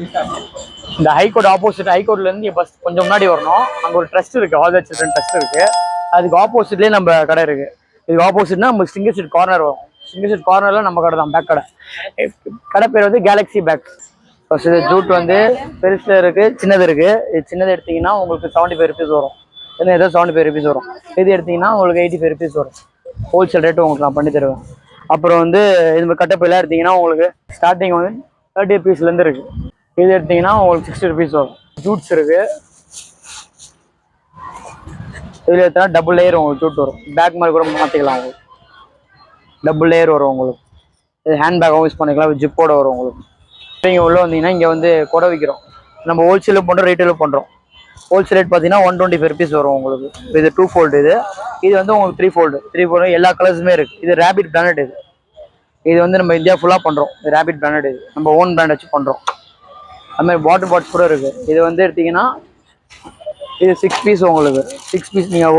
இந்த high court opposite ஹைகோர்ட்லேருந்து bus கொஞ்சம் முன்னாடி வரணும். அங்கே ஒரு ட்ரஸ்ட் இருக்குது, ஆல் த சில்ட்ரன் ட்ரஸ்ட் இருக்குது. அதுக்கு ஆப்போசிட்லேயே நம்ம கடை இருக்குது. இதுக்கு ஆப்போசிட்னா நம்ம சிங்கிள் சீட் கார்னர் வரும். சிங்கிள் சீட் கார்னரில் நம்ம கடை தான், பேக் கடை. கடை பேர் வந்து கேலக்ஸி பேக். ஃபர்ஸ்ட் இது ஜூட் வந்து பெருசில் இருக்குது, சின்னது இருக்குது. இது சின்னது எடுத்திங்கன்னா உங்களுக்கு 75 rupees வரும். இன்னும் ஏதோ 75 rupees வரும். இது எடுத்திங்கன்னா உங்களுக்கு 85 rupees வரும். ஹோல்சேல் ரேட்டு உங்களுக்கு நான் பண்ணி தருவேன். அப்புறம் வந்து இது மாதிரி கட்டப்பையெல்லாம் எடுத்திங்கன்னா உங்களுக்கு ஸ்டார்டிங் வந்து 30 rupeesலேருந்து இருக்குது. இது எடுத்திங்கன்னா உங்களுக்கு 60 rupees வரும். ஜூட்ஸ் இருக்குது. இதில் எடுத்தா டபுள் லேயர் உங்களுக்கு ஜூட் வரும். பேக் மாதிரி கூட மாற்றிக்கலாம். உங்களுக்கு டபுள் லேயர் வரும். உங்களுக்கு இது ஹேண்ட் பேக்காகவும் யூஸ் பண்ணிக்கலாம். ஜிப்போட வரும். உங்களுக்கு நீங்கள் உள்ளே வந்தீங்கன்னா இங்கே வந்து கொடை விற்கிறோம். நம்ம ஹோல்சேலும் பண்ணுறோம், ரீட்டெயிலும் பண்ணுறோம். ஹோல்சேல் ரேட் பார்த்தீங்கன்னா 125 rupees வரும் உங்களுக்கு. இது 2 fold. இது வந்து உங்களுக்கு 3 fold. 3 fold எல்லா கலர்ஸுமே இருக்குது. இது ரேபிட் பிராண்டட். இது வந்து நம்ம இந்தியா ஃபுல்லாக பண்ணுறோம். இது ரேபிட் பிராண்டட். இது நம்ம ஓன் பிராண்ட் வச்சு பண்ணுறோம். அதுமாதிரி வாட்டர் பாட்டில்ஸ் கூட இருக்குது. இது வந்து எடுத்திங்கன்னா இது 6 piece உங்களுக்கு. 6 piece நீங்கள்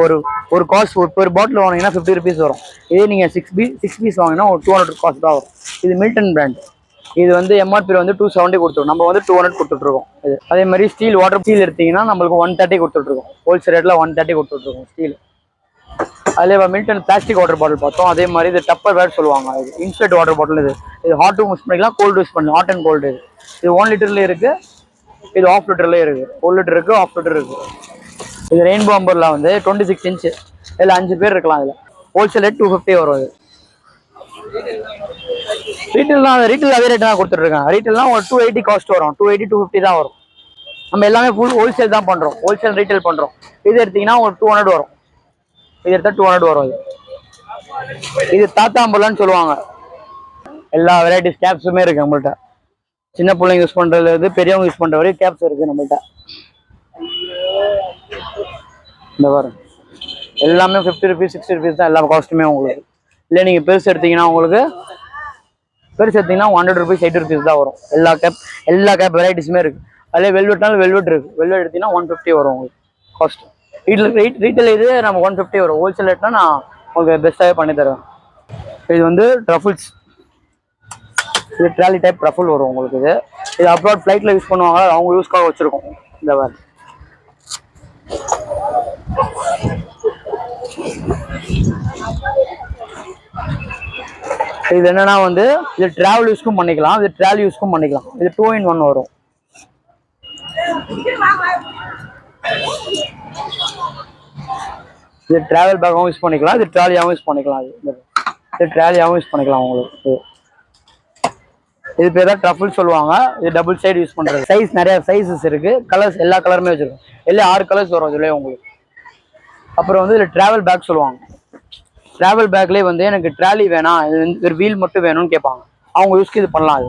ஒரு காஸ்ட் ஒரு பாட்டில் வாங்கினீங்கன்னா 50 rupees வரும். இதே நீங்கள் 6 piece வாங்கினா ஒரு 200 காஸ்ட் தான் வரும். இது மில்டன் பிராண்ட். இது வந்து எம்ஆர்பி வந்து 270 கொடுத்துருவோம். நம்ம வந்து 200 கொடுத்துட்ருக்கோம். இது அதே மாதிரி ஸ்டீல் வாட்டர் ஸ்டீல் எடுத்திங்கன்னா நம்மளுக்கு 130 கொடுத்துட்ருக்கோம். ஹோல்சேல் ரேட்டில் 130 கொடுத்துட்ருக்கோம் ஸ்டீல். அதே மில்டன் பிளாஸ்டிக் வாட்டர் பாட்டில் பார்த்தோம். அதே மாதிரி இது டப்பர் வேர் சொல்லுவாங்க. இது இன்ஸ்டன்ட் வாட்டர் பாட்டில். இது ஹாட்டும் யூஸ் பண்ணிக்கலாம், கோல்டு யூஸ் பண்ணலாம். Hot and cold. இது 1 literலேயே இருக்குது. இது 1/2 literலேயே இருக்குது. 1 liter இருக்குது, 1/2 liter இருக்குது. இது ரெயின்போ அம்பர்லா வந்து 26 inch. இதில் 5 பேர் இருக்கலாம். இதில் ஹோல்சேல் ரேட் 250 வரும். இது ரீட்டெயில் அதே ரேட்டு தான் கொடுத்துட்ருக்கேன். ரீட்டெயில்னா ஒரு 280 காஸ்ட் வரும். 280 250 தான் வரும். நம்ம எல்லாமே ஃபுல் ஹோல்சேல் தான் பண்ணுறோம். ஹோல்சேல் ரீட்டெயில் பண்ணுறோம். இது எடுத்திங்கன்னா ஒரு 200 வரும். இது எடுத்தால் 200 வரும். இது தாத்தா அம்பர்லான்னு சொல்லுவாங்க. எல்லா வெரைட்டிஸ் கேப்ஸுமே இருக்குது நம்மள்கிட்ட. சின்ன பிள்ளைங்க யூஸ் பண்ணுறது, பெரியவங்க யூஸ் பண்ணுற வரைக்கும் கேப்ஸ் இருக்குது நம்மள்கிட்ட. இந்த பாருங்க, எல்லாமே 50 rupees 60 rupees தான் எல்லா காஸ்ட்டுமே உங்களுக்கு. இல்லை நீங்கள் பெருசு எடுத்திங்கன்னா உங்களுக்கு 100 rupees 80 rupees தான் வரும். எல்லா கேப் வெரைட்டிஸுமே இருக்குது. அதில் வெல்வெட்னாலும் வெல்வெட் இருக்குது. வெல்வெட் எடுத்திங்கன்னா 150 வரும் உங்களுக்கு காஸ்ட். ரீட்டெயில் இது நம்ம 150 வரும். ஹோல்சேல் ரேட்னா நான் உங்களுக்கு பெஸ்ட்டாகவே பண்ணி தருவேன். இது வந்து ட்ரஃபுல்ஸ். இது ட்ராலி டைப் ட்ரஃபுல் வரும் உங்களுக்கு. இது அப்ராட் ஃப்ளைட்டில் யூஸ் பண்ணுவாங்க. அவங்க யூஸ்க்காக வச்சுருக்கோம். இந்த மாதிரி இது என்னன்னா வந்து இது டிராவல் யூஸ்க்கும் பண்ணிக்கலாம், இது ட்ராலி யூஸ்க்கும் பண்ணிக்கலாம். இது 2 in 1 வரும். இது டிராவல் பேக்காகவும் யூஸ் பண்ணிக்கலாம், இது ட்ராலியாகவும் யூஸ் பண்ணிக்கலாம். இது ட்ராலியாகவும் யூஸ் பண்ணிக்கலாம் உங்களுக்கு. இது பேர் தான் ட்ரஃபிள் சொல்லுவாங்க. இது டபுள் சைடு யூஸ் பண்ணுறது. சைஸ் நிறைய சைஸஸ் இருக்குது. கலர்ஸ் எல்லா கலருமே வச்சுருக்கோம். எல்லாம் 6 கலர்ஸ் வரும் இதுலேயே உங்களுக்கு. அப்புறம் வந்து இதில் ட்ராவல் பேக் சொல்லுவாங்க. ட்ராவல் பேக்லேயே வந்து எனக்கு ட்ராலி வேணாம், இது ஒரு வீல் மட்டும் வேணும்னு கேட்பாங்க. அவங்க யூஸ்க்கு இது பண்ணலாம்.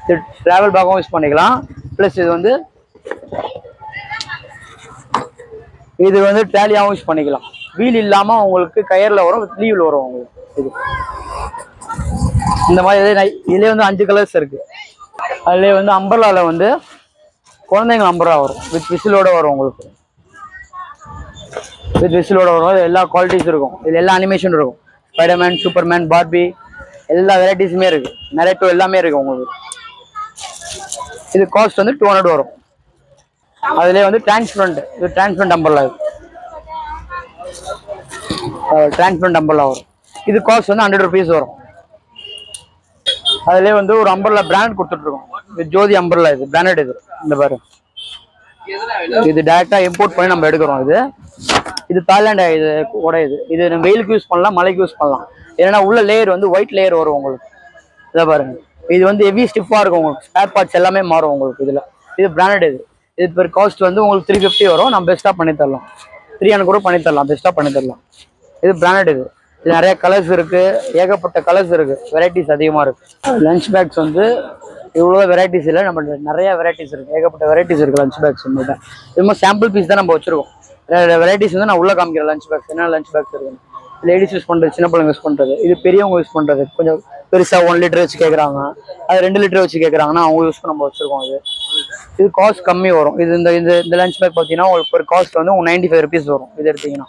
இது ட்ராவல் பேக்காகவும் யூஸ் பண்ணிக்கலாம். ப்ளஸ் இது வந்து ட்ராலியாகவும் யூஸ் பண்ணிக்கலாம். வீல் இல்லாமல் உங்களுக்கு கயரில் வரும், லீவில் வரும் உங்களுக்கு. இது இந்த மாதிரி இதுலேயே வந்து 5 கலர்ஸ் இருக்குது. அதுலேயே வந்து அம்பர்லாவில் வந்து குழந்தைங்க அம்பர்லா வரும். வித் விசிலோடு வரும் உங்களுக்கு. வித் விசிலோட வரும். எல்லா குவாலிட்டிஸ் இருக்கும். இதில் எல்லா அனிமேஷன் இருக்கும். ஸ்பைடர்மேன், சூப்பர்மேன், பார்பி எல்லா வெரைட்டிஸுமே இருக்குது. நரேட்டோ எல்லாமே இருக்குது உங்களுக்கு. இது காஸ்ட் வந்து 200 வரும். அதுலேயே வந்து டிரான்ஸ்பரண்ட். இது டிரான்ஸ்பரண்ட் அம்பர்லா. டிரான்ஸ்பரண்ட் அம்பர்லா வரும். இது காஸ்ட் வந்து 100 rupees வரும். அதுலேயே வந்து ஒரு அம்பர்லா பிராண்ட் கொடுத்துட்ருக்கோம். இது ஜோதி அம்பர்லா. இது பிராண்டட். இது இந்த பாரு, இது டேரெக்டாக இம்போர்ட் பண்ணி நம்ம எடுக்கிறோம். இது தாய்லாண்ட். இது கூட இது நம்ம வெயிலுக்கு யூஸ் பண்ணலாம், மழைக்கு யூஸ் பண்ணலாம். ஏன்னா உள்ள லேயர் வந்து ஒயிட் லேயர் வரும் உங்களுக்கு. இதை பாருங்க, இது வந்து ஹெவி ஸ்டிஃபாக இருக்கும் உங்களுக்கு. ஸ்பேர் பார்ட்ஸ் எல்லாமே மாறும் உங்களுக்கு. இது பிராண்டட். இது பெர் காஸ்ட் வந்து உங்களுக்கு 350 வரும். நம்ம பெஸ்ட்டாக பண்ணி தரலாம். 300 கூட பண்ணி தரலாம், பெஸ்ட்டாக பண்ணி தரலாம். இது பிராண்டட். இது நிறைய கலர்ஸ் இருக்குது, ஏகப்பட்ட கலர்ஸ் இருக்குது, வெரைட்டிஸ் அதிகமாக இருக்குது. லஞ்ச் பேக்ஸ் வந்து இவ்வளோ வெரைட்டிஸ் இல்லை, நம்ம நிறைய வெரைட்டிஸ் இருக்குது, ஏகப்பட்ட வெரைட்டிஸ் இருக்குது லஞ்ச் பேக்ஸ். நம்மகிட்ட இது சாம்பிள் பீஸ் தான் நம்ம வச்சுருக்கோம். வெரைட்டிஸ் வந்து நான் உள்ளே காமிக்கிறேன். லஞ்ச் பேக்ஸ் என்ன லஞ்ச் பேக்ஸ் இருக்குன்னு. லேடிஸ் யூஸ் பண்ணுறது, சின்ன பிள்ளைங்க யூஸ் பண்ணுறது, இது பெரியவங்க யூஸ் பண்ணுறது. கொஞ்சம் பெருசாக 1 liter வச்சு கேட்குறாங்க, அது 2 liter வச்சு கேட்குறாங்கன்னா அவங்க யூஸ்க்கு நம்ம வச்சுருக்கோம். இது காஸ்ட் கம்மி வரும். இந்த லஞ்ச் பேக் பார்த்தீங்கன்னா உங்களுக்கு ஒரு காஸ்ட் வந்து 95 rupees வரும். இது எடுத்தீங்கன்னா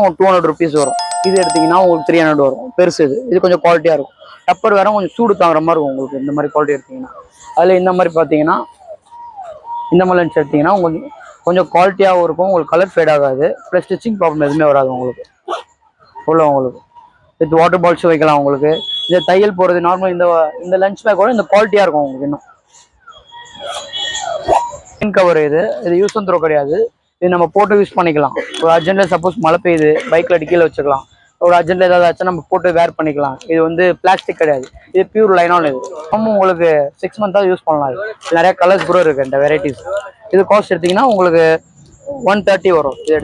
உங்களுக்கு 200 rupees வரும். இது எடுத்தீங்கன்னா உங்களுக்கு 300 வரும். பெருசு. இது கொஞ்சம் குவாலிட்டியாக இருக்கும். டப்பர் வேற கொஞ்சம் சூடு தாங்குற மாதிரி இருக்கும் உங்களுக்கு இந்த மாதிரி குவாலிட்டி எடுத்தீங்கன்னா. அதில் இந்த மாதிரி பார்த்தீங்கன்னா இந்த மாதிரி லென்ஸ் எடுத்தீங்கன்னா உங்களுக்கு கொஞ்சம் குவாலிட்டியாகவும் இருக்கும், உங்களுக்கு கலர் ஃபேட் ஆகாது, ப்ளஸ் ஸ்டிச்சிங் ப்ராப்ளம் எதுவுமே வராது உங்களுக்கு. உங்களுக்கு வித் வாட்டர் பால்ஸ் வைக்கலாம் உங்களுக்கு. இந்த தையல் போகிறது நார்மல் இந்த லஞ்ச் பேக்கோட இந்த குவாலிட்டியாக இருக்கும் உங்களுக்கு. இன்னும் கவர் இது யூஸ் அண்ட் த்ரோ கிடையாது. இது நம்ம போட்டு யூஸ் பண்ணிக்கலாம். ஒரு அர்ஜென்ட்ல சப்போஸ் மழை பெய்யுது, பைக்கில் அடிக்கல வச்சுக்கலாம். ஒரு அர்ஜென்ட்ல ஏதாவது ஆச்சுன்னா நம்ம போட்டு வேர் பண்ணிக்கலாம். இது வந்து பிளாஸ்டிக் கிடையாது, இது பியூர் லைனான். இது நம்ம உங்களுக்கு 6 மந்த்தாவது யூஸ் பண்ணலாம். இது நிறைய கலர்ஸ் கூட இருக்கு இந்த வெரைட்டிஸ். இது காஸ்ட் எடுத்தீங்கன்னா உங்களுக்கு 130 வரும். இது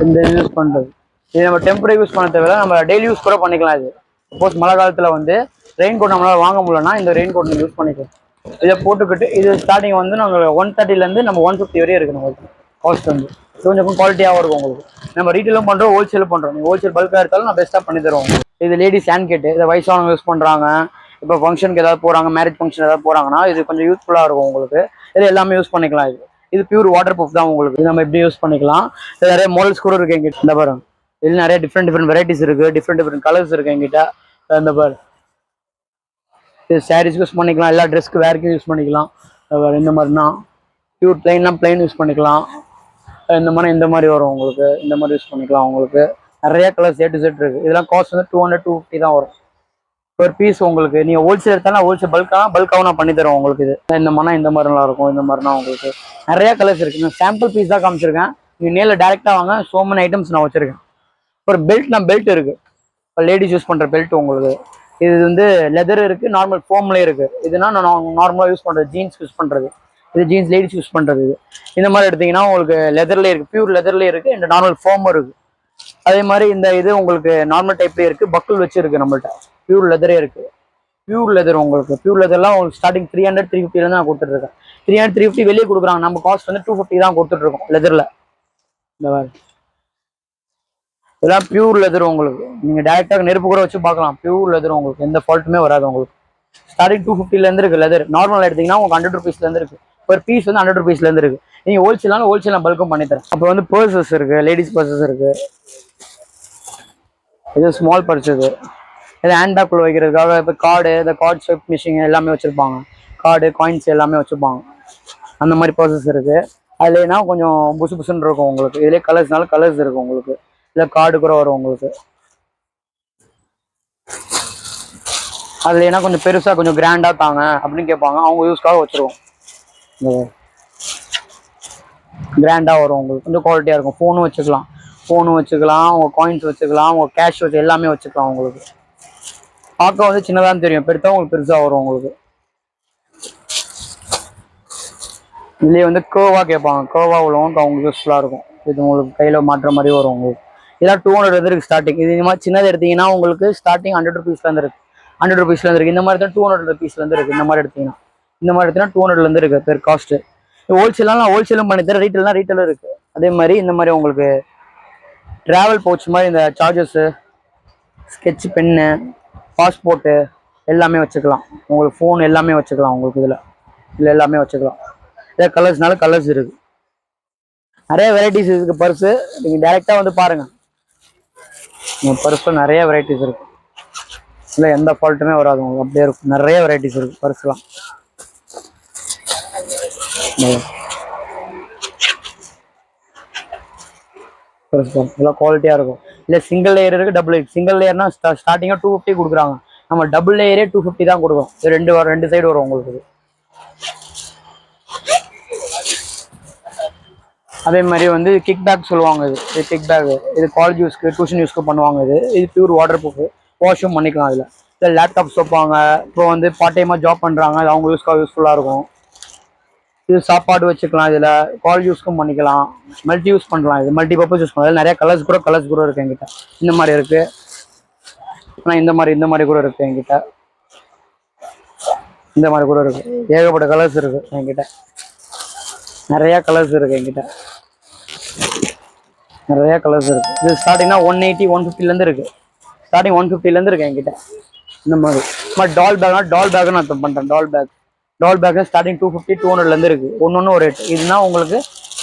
இந்த யூஸ் பண்ணுறது இது நம்ம டெம்பரரி யூஸ் பண்ண தேவையில்ல, நம்ம டெய்லி யூஸ் கூட பண்ணிக்கலாம். இது சப்போஸ் மழை காலத்தில் வந்து ரெயின் கோட் நம்மளால் வாங்க முடியலன்னா இந்த ரெயின் கோட் நீங்கள் யூஸ் பண்ணிக்கலாம். இதை போட்டுக்கிட்டு இது ஸ்டார்டிங் வந்து நாங்கள் 130லேருந்து நம்ம 150 வரையும் இருக்குது நம்மளுக்கு காஸ்ட் வந்து. கொஞ்சம் குவாலிட்டியாகவும் இருக்கும் உங்களுக்கு. நம்ம ரீட்டெயிலும் பண்ணுறோம், ஹோல்சேலும் பண்ணுறோம். நீங்கள் ஹோல்சேல் பல்காக எடுத்தாலும் நான் பெஸ்ட்டாக பண்ணி தருவோம். இது லேடிஸ் ஹேண்ட் கேட்டு, இதை வயசானவங்க யூஸ் பண்ணுறாங்க. இப்போ ஃபங்க்ஷனுக்கு ஏதாவது போகிறாங்க, மேரேஜ் ஃபங்க்ஷன் ஏதாவது போகிறாங்கன்னா இது கொஞ்சம் யூஸ்ஃபுல்லாக இருக்கும் உங்களுக்கு. இது எல்லாமே யூஸ் பண்ணிக்கலாம். இது பியூர் வாட்டர் ப்ரூஃப் தான் உங்களுக்கு. இது நம்ம எப்படி யூஸ் பண்ணிக்கலாம். இது நிறைய மாடல்ஸ் கூட இருக்கு எங்கிட்ட. இந்த பாருங்க, இது நிறைய டிஃப்ரெண்ட் வெரைட்டிஸ் இருக்கு, டிஃப்ரெண்ட் கலர்ஸ் இருக்கு எங்கிட்ட. இந்த பாரு, இது சாரீஸ்க்கு யூஸ் பண்ணிக்கலாம், எல்லா ட்ரெஸ்க்கு வேர்க்கும் யூஸ் பண்ணிக்கலாம். இந்த மாதிரினா பியூர் பிளைன் யூஸ் பண்ணிக்கலாம். இந்த மாதிரி வரும் உங்களுக்கு. இந்த மாதிரி யூஸ் பண்ணிக்கலாம் உங்களுக்கு. நிறைய கலர்ஸ் A to Z இருக்கு. இதெல்லாம் காஸ்ட் வந்து 200-250 தான் வரும் ஒரு பீஸ் உங்களுக்கு. நீங்க ஹோல்சேல் எடுத்தாலும் ஹோல்சேல் பல்காவும் நான் பண்ணி தருவேன் உங்களுக்கு. இது இந்த மாதிரிலாம் இருக்கும். இந்த மாதிரினா உங்களுக்கு நிறைய கலர்ஸ் இருக்கு. நான் சாம்பிள் பீஸ் தான் காமிச்சிருக்கேன். நீங்க நேரில் டேரெக்டாக வாங்க. சோ மெனி ஐட்டம்ஸ் நான் வச்சிருக்கேன். ஒரு பெல்ட் இருக்கு, இப்போ லேடிஸ் யூஸ் பண்ற பெல்ட் உங்களுக்கு. இது வந்து லெதர் இருக்கு, நார்மல் ஃபோம்லேயே இருக்கு. இதுனா நான் நார்மலாக யூஸ் பண்றது, ஜீன்ஸ் யூஸ் பண்றது. இது ஜீன்ஸ் லேடிஸ் யூஸ் பண்றது. இது இந்த மாதிரி எடுத்தீங்கன்னா உங்களுக்கு லெதர்லேயே இருக்கு, பியூர் லெதர்லேயே இருக்கு, இந்த நார்மல் ஃபோமும் இருக்கு. அதே மாதிரி இந்த இது உங்களுக்கு நார்மல் டைப்லேயே இருக்கு, பக்கிள் வச்சு இருக்கு நம்மள்ட்ட. பியூர் லெதரே இருக்கு. பியூர் லெதர் உங்களுக்கு. பியூர் லெதர்லாம் உங்களுக்கு ஸ்டார்டிங் 300-350 தான் கொடுத்துட்டு இருக்கேன். 300-350 வெளியே கொடுக்குறாங்க. நம்ம காஸ்ட் வந்து 250 தான் கொடுத்துட்டு இருக்கோம் லெதர்ல. இந்த மாதிரி இதெல்லாம் பியூர் லெதர் உங்களுக்கு. நீங்க டைரக்டாக நெருப்பு கூட வச்சு பார்க்கலாம். பியூர் லெதர் உங்களுக்கு எந்த ஃபால்ட்டுமே வராது உங்களுக்கு. ஸ்டார்டிங் 250 இருக்கு லெதர். நார்மல் எடுத்தீங்கன்னா உங்களுக்கு 100 இருக்கு. ஒரு பீஸ் வந்து 100 இருக்கு. நீங்க ஹோல்சேல்னாலும் ஹோல்சேல் நான் பல்கும் பண்ணி தரேன். அப்புறம் வந்து பர்சஸ் இருக்கு, லேடிஸ் பர்சஸ் இருக்கு. இது ஸ்மால் பர்ஸ். இது ஹேண்ட்பேக்குள்ள வைக்கிறதுக்காக இப்போ கார்டு, இந்த கார்டு ஸ்வைப் மிஷின் எல்லாமே வச்சிருப்பாங்க. கார்டு காயின்ஸ் எல்லாமே வச்சுப்பாங்க. அந்த மாதிரி பர்சஸ் இருக்கு. அதுலனா கொஞ்சம் புசுன்னு இருக்கும் உங்களுக்கு. இதுலேயே கலர்ஸ் இருக்கு உங்களுக்கு. இல்லை கார்டு கூட வரும் உங்களுக்கு. அதுல கொஞ்சம் பெருசா கொஞ்சம் கிராண்டா தாங்க அப்படின்னு கேட்பாங்க. அவங்க யூஸ்க்காக வச்சிருவோம். கிராண்டா வரும் உங்களுக்கு, கொஞ்சம் குவாலிட்டியா இருக்கும். ஃபோனும் வச்சுக்கலாம், உங்க காயின்ஸ் வச்சுக்கலாம், உங்க கேஷ் வச்சு எல்லாமே வச்சுக்கலாம் உங்களுக்கு. பார்க்க வந்து சின்னதான் தெரியும், பெருசா உங்களுக்கு பெருசா வரும் உங்களுக்கு. இதுலயே வந்து கேர்வா கேட்பாங்க. கேர்வா உள்ளவங்க அவங்களுக்கு யூஸ்ஃபுல்லா இருக்கும். இது உங்களுக்கு கையில மாற்ற மாதிரி வரும் உங்களுக்கு. இதெல்லாம் 200 இருக்கு ஸ்டார்டிங். இது இந்த மாதிரி சின்னது எடுத்தீங்கன்னா உங்களுக்கு ஸ்டார்டிங் 100 ருபீஸ்ல இருந்து இருக்கு. 100 ருபீஸ்ல இருந்து இருக்கு. இந்த மாதிரி தான் 200 ருபீஸ்ல இருந்து இருக்கு. இந்த மாதிரி எடுத்தீங்கன்னா 200 இருந்து இருக்கு பெர் காஸ்ட். ஹோல்சேலும் பண்ணி தரேன், ரீட்டெயிலும் இருக்கு. அதே மாதிரி இந்த மாதிரி உங்களுக்கு டிராவல் பவுச் மாதிரி இந்த சார்ஜஸ், ஸ்கெட்ச் பென்னு, பாஸ்போர்ட்டு எல்லாமே வச்சுக்கலாம் உங்களுக்கு. ஃபோன் எல்லாமே வச்சுக்கலாம் உங்களுக்கு. இதில் எல்லாமே வச்சுக்கலாம். இதே கலர்ஸ் இருக்கு. நிறைய வெரைட்டிஸ் இருக்கு பர்ஸு. நீங்க டைரக்டா வந்து பாருங்க. பர்ஸ்ல நிறைய வெரைட்டிஸ் இருக்கு. இல்லை எந்த ஃபால்ட்டுமே வராது உங்களுக்கு. அப்படியே இருக்கும். நிறைய வெரைட்டிஸ் இருக்கு பர்ஸ்லாம். எல்லாம் குவாலிட்டியா இருக்கும். இல்லை சிங்கிள் லேயர் இருக்கு, டபுள் லேயர். சிங்கிள் லேயர்னா ஸ்டார்டிங்கா 250 கொடுக்குறாங்க. நம்ம டபுள் லேயரே 250 தான் கொடுக்கும். இது ரெண்டு சைடு வரும் உங்களுக்கு. அதே மாதிரி வந்து கிக் பேக் சொல்லுவாங்க. இது கிக் பேக். இது காலேஜ் யூஸ்க்கு, டியூஷன் யூஸ்க்கு பண்ணுவாங்க. இது பியூர் வாட்டர் ப்ரூஃப், வாஷும் பண்ணிக்கலாம். இதில் லேப்டாப்ஸ் வைப்பாங்க. இப்போ வந்து பார்ட் டைமாக ஜாப் பண்ணுறாங்க, அது அவங்க யூஸ்ஃபுல்லாக இருக்கும். இது சாப்பாடு வச்சுக்கலாம். இதில் காலேஜ் யூஸ்க்கும் பண்ணிக்கலாம், மல்டி யூஸ் பண்ணலாம். இது மல்டி பர்பஸ் யூஸ் பண்ணலாம். நிறைய கலர்ஸ் கூட இருக்குது என்கிட்ட. இந்த மாதிரி இருக்குது. ஆனால் இந்த மாதிரி கூட இருக்குது என்கிட்ட. இந்த மாதிரி கூட இருக்குது. ஏகப்பட்ட கலர்ஸ் இருக்குது என்கிட்ட. நிறைய கலர்ஸ் இருக்கு என்கிட்ட. இது ஸ்டார்டிங்னா 180-150 இருந்து இருக்கு. ஸ்டார்டிங் 150லேருந்து இருக்கு என்கிட்ட. இந்த மாதிரி டால் பேக்னா நான் பண்ணுறேன். டால் பேக் ஸ்டார்டிங் 250 200லேருந்து இருக்கு. ஒன்று ஒரு ரேட். இதுனா உங்களுக்கு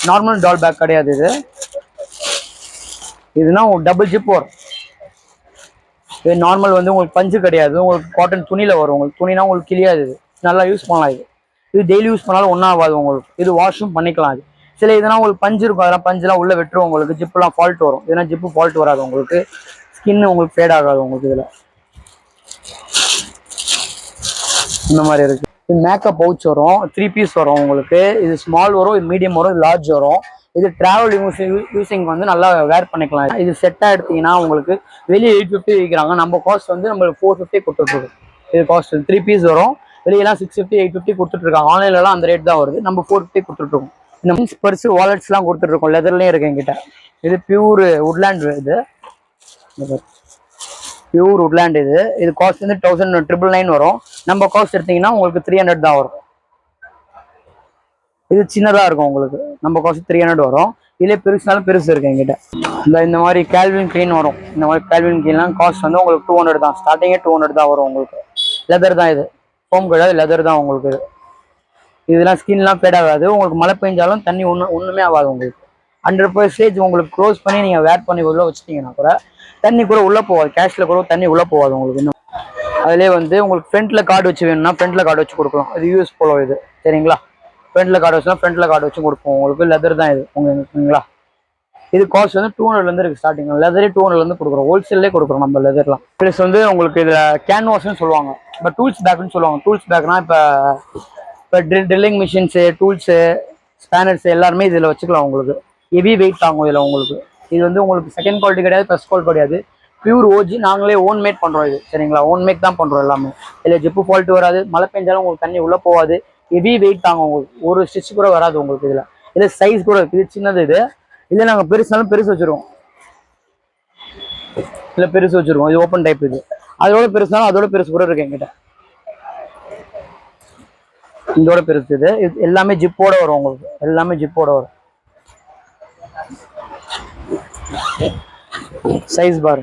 நார்மல் டால் பேக் கிடையாது. இதுனா டபுள் ஜிப் வரும். இது நார்மல் வந்து உங்களுக்கு பஞ்சு கிடையாது, உங்களுக்கு காட்டன் துணியில் வரும். உங்களுக்கு துணினா உங்களுக்கு கிளியாது. இது நல்லா யூஸ் பண்ணலாம். இது டெய்லி யூஸ் பண்ணாலும் ஒன்றும் ஆகாது உங்களுக்கு. இது வாஷும் பண்ணிக்கலாம். இது சில இதெல்லாம் உங்களுக்கு பஞ்சு இருக்கும், அதெல்லாம் பஞ்சுலாம் உள்ளே வெட்டுரும். உங்களுக்கு ஜிப்லாம் ஃபால்ட் வரும். இதெல்லாம் ஜிப்பு ஃபால்ட் வராது உங்களுக்கு. ஸ்கின் உங்களுக்கு ஃபேட் ஆகாது உங்களுக்கு. இதில் இந்த மாதிரி இருக்கு. இது மேக்கப் பவுச் வரும், 3 பீஸ் வரும் உங்களுக்கு. இது ஸ்மால் வரும், இது மீடியம் வரும், இது லார்ஜ் வரும். இது டிராவல் யூசிங் வந்து நல்லா வேர் பண்ணிக்கலாம். இது செட்டாக எடுத்தீங்கன்னா உங்களுக்கு வெளியே 850 விற்கிறாங்க. நம்ம காஸ்ட் வந்து நம்மளுக்கு 450 கொடுத்துட்ருக்கோம். இது காஸ்ட் 3 பீஸ் வரும். வெளியெல்லாம் 650 850 கொடுத்துட்ருக்காங்க. ஆன்லைன்லாம் அந்த ரேட் தான் வருது. நம்ம 450 கொடுத்துட்ருக்கோம். இந்த மீன்ஸ் பர்ஸு வாலெட்ஸ்லாம் கொடுத்துட்ருக்கோம். லெதர்லேயும் இருக்கு என்கிட்ட. இது பியூர் உட்லேண்ட். இது பியூர் உட்லேண்ட். இது காஸ்ட் வந்து 1999 வரும். நம்ம காஸ்ட் எடுத்தீங்கன்னா உங்களுக்கு 300 தான் வரும். இது சின்னதாக இருக்கும் உங்களுக்கு. நம்ம காஸ்ட் 300 வரும். இதே பெருசுனாலும் பெருசு இருக்கு என்கிட்ட. இந்த மாதிரி கேல்வின் கிளீன் வரும். இந்த மாதிரி கேல்வின் கிளீன்லாம் காஸ்ட் வந்து உங்களுக்கு 200 தான். ஸ்டார்டிங்கே 200 தான் வரும் உங்களுக்கு. லெதர் தான். இது ஃபோம் கிடையாது, லெதர் தான் உங்களுக்கு. இதெல்லாம் ஸ்கின்லாம் ஃபேட் ஆகாது. உங்களுக்கு மழை பெஞ்சாலும் தண்ணி ஒன்றுமே ஆகாது உங்களுக்கு. 100% உங்களுக்கு க்ளோஸ் பண்ணி நீங்கள் வேர் பண்ணி உள்ள வச்சுட்டீங்கன்னா கூட தண்ணி கூட உள்ளே போகாது. கேஷில் கூட தண்ணி உள்ளே போகாது உங்களுக்கு. இன்னும் அதிலே வந்து உங்களுக்கு ஃப்ரண்ட்டில் கார்டு வச்சு வேணும்னா ஃப்ரண்ட்டில் கார்டு வச்சு கொடுக்கலாம். இது யூஎஸ் போலோ. இது சரிங்களா? ஃப்ரண்ட்டில் கார்டு வச்சுனா ஃப்ரண்ட்டில் கார்டு வச்சு கொடுப்போம் உங்களுக்கு. லெதர் தான் இது உங்களுங்களா. இது காஸ்ட் வந்து 200லேருந்து இருக்குது ஸ்டார்டிங். லெதரே 200லேருந்து கொடுக்குறோம். ஹோல்சேல்லே கொடுக்குறோம் நம்ம லெதர்லாம். ப்ளஸ் வந்து உங்களுக்கு இதில் கேன்வாஸ்ன்னு சொல்லுவாங்க. இப்போ டூல்ஸ் பேக்னு சொல்லுவாங்க. டூல்ஸ் பேக்னா இப்போ ட்ரில்லிங் மிஷின்ஸு, டூல்ஸு, ஸ்பேனர்ஸ் எல்லாருமே இதில் வச்சுக்கலாம் உங்களுக்கு. ஹெவி வெயிட் தாங்கும் இதில் உங்களுக்கு. இது வந்து உங்களுக்கு செகண்ட் குவாலிட்டி கிடையாது, ஃபர்ஸ்ட் குவாலிட்டி கிடையாது. Pure OG. நாங்களே ஓன் மேட் பண்ணுறோம் இது சரிங்களா. ஓன் மேக் தான் பண்ணுறோம் எல்லாமே. இதில் ஜிப்பு ஃபால்ட் வராது. மழை பெஞ்சாலும் உங்களுக்கு தண்ணி உள்ளே போகாது. ஹெவி வெயிட் தாங்க உங்களுக்கு. ஒரு ஸ்டிச் கூட வராது உங்களுக்கு. இதில் சைஸ் கூட இருக்குது. இது சின்னது. இதில் நாங்கள் பெருசாலும் பெருசு வச்சுருவோம். இல்லை பெருசு வச்சுருவோம். இது ஓப்பன் டைப். இது அதோட பெருசாலும் அதோட பெருசு கூட இருக்கு என்கிட்ட. இதோட பெருசு. இது எல்லாமே ஜிப்போட வரும் உங்களுக்கு. எல்லாமே ஜிப்போட வரும். சைஸ் பாரு,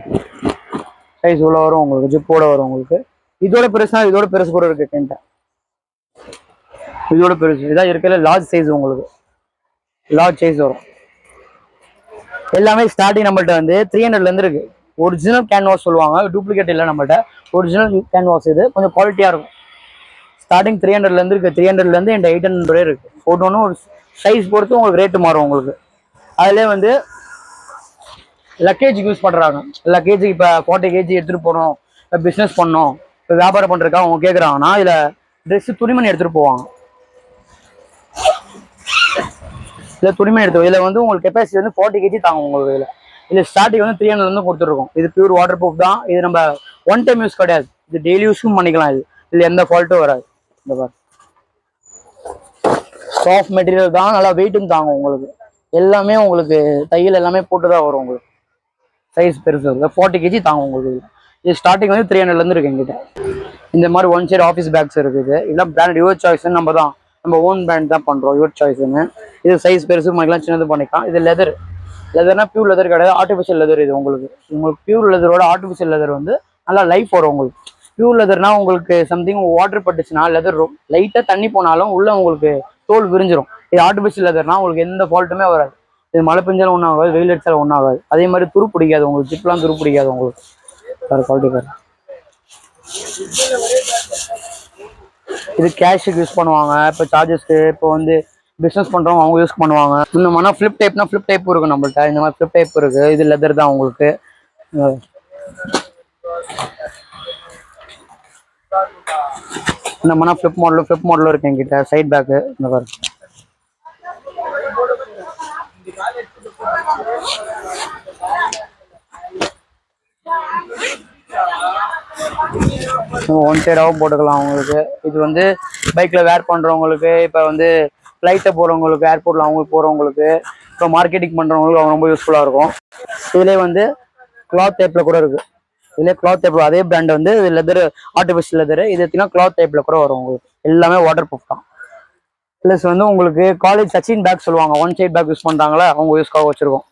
சைஸ் உள்ள வரும் உங்களுக்கு. ஜிப்போட வரும் உங்களுக்கு. இதோட பெருசா இதோட பெருசு கூட இருக்கு என்கிட்ட. இதோட பெருசு இதான் இருக்கல. லார்ஜ் சைஸ் உங்களுக்கு. லார்ஜ் சைஸ் வரும். எல்லாமே ஸ்டார்டிங் நம்மள்ட்ட வந்து 300லேருந்து இருக்கு. ஒரிஜினல் கேன்வாஸ் சொல்லுவாங்க, டூப்ளிகேட் இல்லை நம்மள்ட்ட. Original canvas. இது கொஞ்சம் குவாலிட்டியாக இருக்கும். ஸ்டார்டிங் 300லேருந்து இருக்கு. 300லேருந்து என்கிட்ட 800 வரை இருக்கு. ஒன்று ஒரு சைஸ் பொறுத்து உங்களுக்கு ரேட்டு மாறும் உங்களுக்கு. அதிலே வந்து லக்கேஜுக்கு யூஸ் பண்ணுறாங்க. லக்கேஜுக்கு இப்போ 40 kg எடுத்துகிட்டு போகணும், இப்போ பிஸ்னஸ் பண்ணோம், இப்போ வியாபாரம் பண்ணுறதுக்காக அவங்க கேட்குறாங்கன்னா இதில் ட்ரெஸ்ஸு துணிமணி எடுத்துகிட்டு போவாங்க. இல்லை துணிமணி எடுத்து இதில் வந்து உங்களுக்கு கெப்பாசிட்டி வந்து 40 kg தாங்க உங்களுக்கு. இதில் ஸ்டார்டிங் வந்து 300லேருந்து கொடுத்துருக்கோம். இது பியூர் வாட்டர் ப்ரூஃப் தான். இது நம்ம ஒன் டைம் யூஸ் கிடையாது. இது டெய்லி யூஸும் பண்ணிக்கலாம். இதில் எந்த ஃபால்ட்டும் வராது. இந்த பாரு சாஃப்ட் மெட்டீரியல் தான். நல்லா வெயிட்டும் தாங்க உங்களுக்கு. எல்லாமே உங்களுக்கு தையல் எல்லாமே போட்டு தான் வரும் உங்களுக்கு. சைஸ் பெருசு இருக்குது. 40 kg தாங்க உங்களுக்கு. இது ஸ்டார்டிங் வந்து 300லேருந்து இருக்கு எங்கிட்ட. இந்த மாதிரி ஒன் சைடு ஆஃபீஸ் பேக்ஸ் இருக்குது. இதெல்லாம் பிராண்ட் யுவர் சாய்ஸ்ன்னு நம்ம ஓன் பிராண்ட் தான் பண்ணுறோம். யுவர் சாய்ஸ்ன்னு. இது சைஸ் பெருசு பண்ணிக்கலாம், சின்னது பண்ணிக்கலாம். இது லெதர்னா பியூர் லெதர் கிடையாது, ஆர்டிஃபிஷியல் லெதர். இது உங்களுக்கு பியூர் லெதரோட ஆர்டிஃபிஷியல் லெதர் வந்து நல்லா லைஃப் வரும் உங்களுக்கு. பியூர் லெதர்னா உங்களுக்கு சம்திங் வாட்டர் பட்டுச்சுன்னா லெதர் லைட்டாக தண்ணி போனாலும் உள்ள உங்களுக்கு தோல் விரிஞ்சிடும். இது ஆர்டிஃபிஷியல் லெதர்னா உங்களுக்கு எந்த ஃபால்ட்டுமே வராது. இது மழை பெஞ்சாலும் ஒன்றும் ஆகாது, வெயில் அடிச்சாலும் ஒன்றும் ஆகாது. அதே மாதிரி துரு பிடிக்காது உங்களுக்கு. ஜிப்லாம் துரு பிடிக்காது உங்களுக்கு. குவாலிட்டி பாரு. இது கேஷுக்கு யூஸ் பண்ணுவாங்க. இப்போ சார்ஜஸ்க்கு இப்போ வந்து பிஸ்னஸ் பண்ணுறவங்க அவங்க யூஸ் பண்ணுவாங்க. இந்த மாதிரி ஃப்ளிப் டைப் இருக்குது நம்மள்ட்ட. இந்த மாதிரி ஃப்ளிப் டைப் இருக்குது. இது லெதர் தான் உங்களுக்கு. இந்த மாதிரி ஃப்ளிப் மாடலும் இருக்கு என்கிட்ட. சைட் பேக்கு இந்த மாதிரி. ஒன் சைடாகவும் போட்டுக்கலாம் உங்களுக்கு. இது வந்து பைக்கில் வேர் பண்ணுறவங்களுக்கு, இப்போ வந்து ஃப்ளைட்டை போகிறவங்களுக்கு, ஏர்போர்ட்டில் அவங்களுக்கு போகிறவங்களுக்கு, இப்போ மார்க்கெட்டிங் பண்ணுறவங்களுக்கு அவங்க ரொம்ப யூஸ்ஃபுல்லாக இருக்கும். இதுலேயே வந்து கிளாத் டைப்பில் கூட இருக்குது. இதுலேயே கிளாத் டைப்பில் அதே பிராண்ட் வந்து லெதர், ஆர்டிஃபிஷியல் லெதர். இது எடுத்தீங்கன்னா கிளாத் டைப்பில் கூட வரும் உங்களுக்கு. எல்லாமே வாட்டர் ப்ரூஃப் தான். ப்ளஸ் வந்து உங்களுக்கு காலேஜ் சச்சின் பேக் சொல்லுவாங்க. ஒன் சைட் பேக் யூஸ் பண்ணுறாங்களா அவங்க யூஸ்க்காக வச்சுருக்கோம்.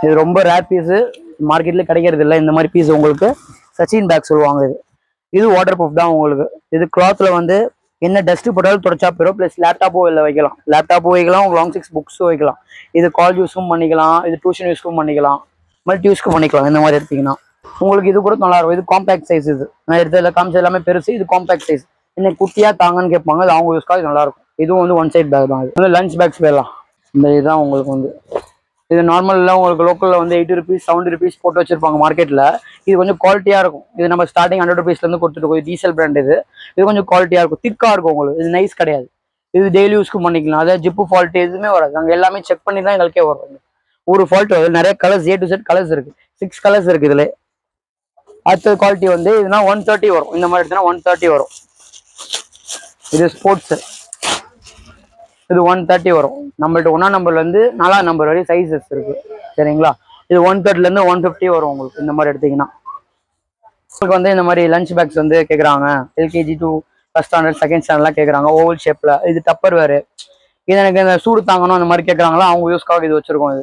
இது ரொம்ப ரேர் பீஸு. மார்க்கெட்ல கிடைக்கிறது இல்லை இந்த மாதிரி பீஸ் உங்களுக்கு. சச்சின் பேக் சொல்லுவாங்க இது. இது வாட்டர் ப்ரூஃப் தான் உங்களுக்கு. இது கிளாத்ல வந்து என்ன டஸ்ட் போட்டாலும் தொடச்சா போயிடும். ப்ளஸ் லேப்டாப்போ இல்லை வைக்கலாம், லேப்டாப்போ வைக்கலாம், லாங் சிக்ஸ் புக்ஸும் வைக்கலாம். இது காலேஜ் யூஸும் பண்ணிக்கலாம், இது டியூஷன் யூஸ்க்கும் பண்ணிக்கலாம், மல்டி யூஸ்க்கும் பண்ணிக்கலாம். இந்த மாதிரி எடுத்தீங்கன்னா உங்களுக்கு இது கூட நல்லா இருக்கும். இது காம்பேக்ட் சைஸ். இது நான் எடுத்ததுல காமிச்சது எல்லாமே பெருசு, இது காம்பேக்ட் சைஸ். என்ன குட்டியா தாங்கன்னு கேட்பாங்க, அது அவங்க யூஸ்க்காக நல்லா இருக்கும். இதுவும் வந்து ஒன் சைட் பேக் தான். இது வந்து லஞ்ச் பேக்ஸ் போயிடலாம். இந்த இதுதான் உங்களுக்கு வந்து இது நார்மலில் உங்களுக்கு லோக்கலில் வந்து 80 ருபீஸ் 70 ருபீஸ் போட்டு வச்சிருப்பாங்க மார்க்கெட்டில். இது கொஞ்சம் குவாலிட்டியாக இருக்கும். இது நம்ம ஸ்டார்டிங் 100 ருபீஸ்லேருந்து கொடுத்துட்டு இது டீசல் பிராண்ட். இது கொஞ்சம் குவாலிட்டியாக இருக்கும், திக்காக இருக்கும் உங்களுக்கு. இது நைஸ் கிடையாது. இது டெய்லி யூஸ்க்கு பண்ணிக்கலாம். அதாவது ஜிப்பு ஃபால்ட் எதுவுமே வராது. நாங்கள் எல்லாமே செக் பண்ணி தான் எங்களுக்கே வரும். ஒரு ஃபால்ட் வருது. நிறைய colours, A to Z colours இருக்குது. 6 கலர்ஸ் இருக்குது இதில். அடுத்த குவாலிட்டி வந்து இதுனா 130 வரும். இந்த மாதிரி எடுத்தனா 130 வரும். இது ஸ்போர்ட்ஸு. இது 130 வரும். நம்மள்ட்ட 1ஆம் நம்பர்லேருந்து 4ஆம் நம்பர் வரை சைஸஸ் இருக்கு, சரிங்களா. இது 130லேருந்து 150 வரும் உங்களுக்கு. இந்த மாதிரி எடுத்தீங்கன்னா உங்களுக்கு வந்து இந்த மாதிரி லஞ்ச் பேக்ஸ் வந்து கேட்குறாங்க. LKG to first standard second ஸ்டாண்டர்ட்லாம் கேட்குறாங்க. ஓவல் ஷேப்பில் இது டப்பர் வேறு. இது எனக்கு இந்த சூடு தாங்கணும் அந்த மாதிரி கேட்குறாங்களா, அவங்க யூஸ்க்காக இது வச்சிருக்கோம்.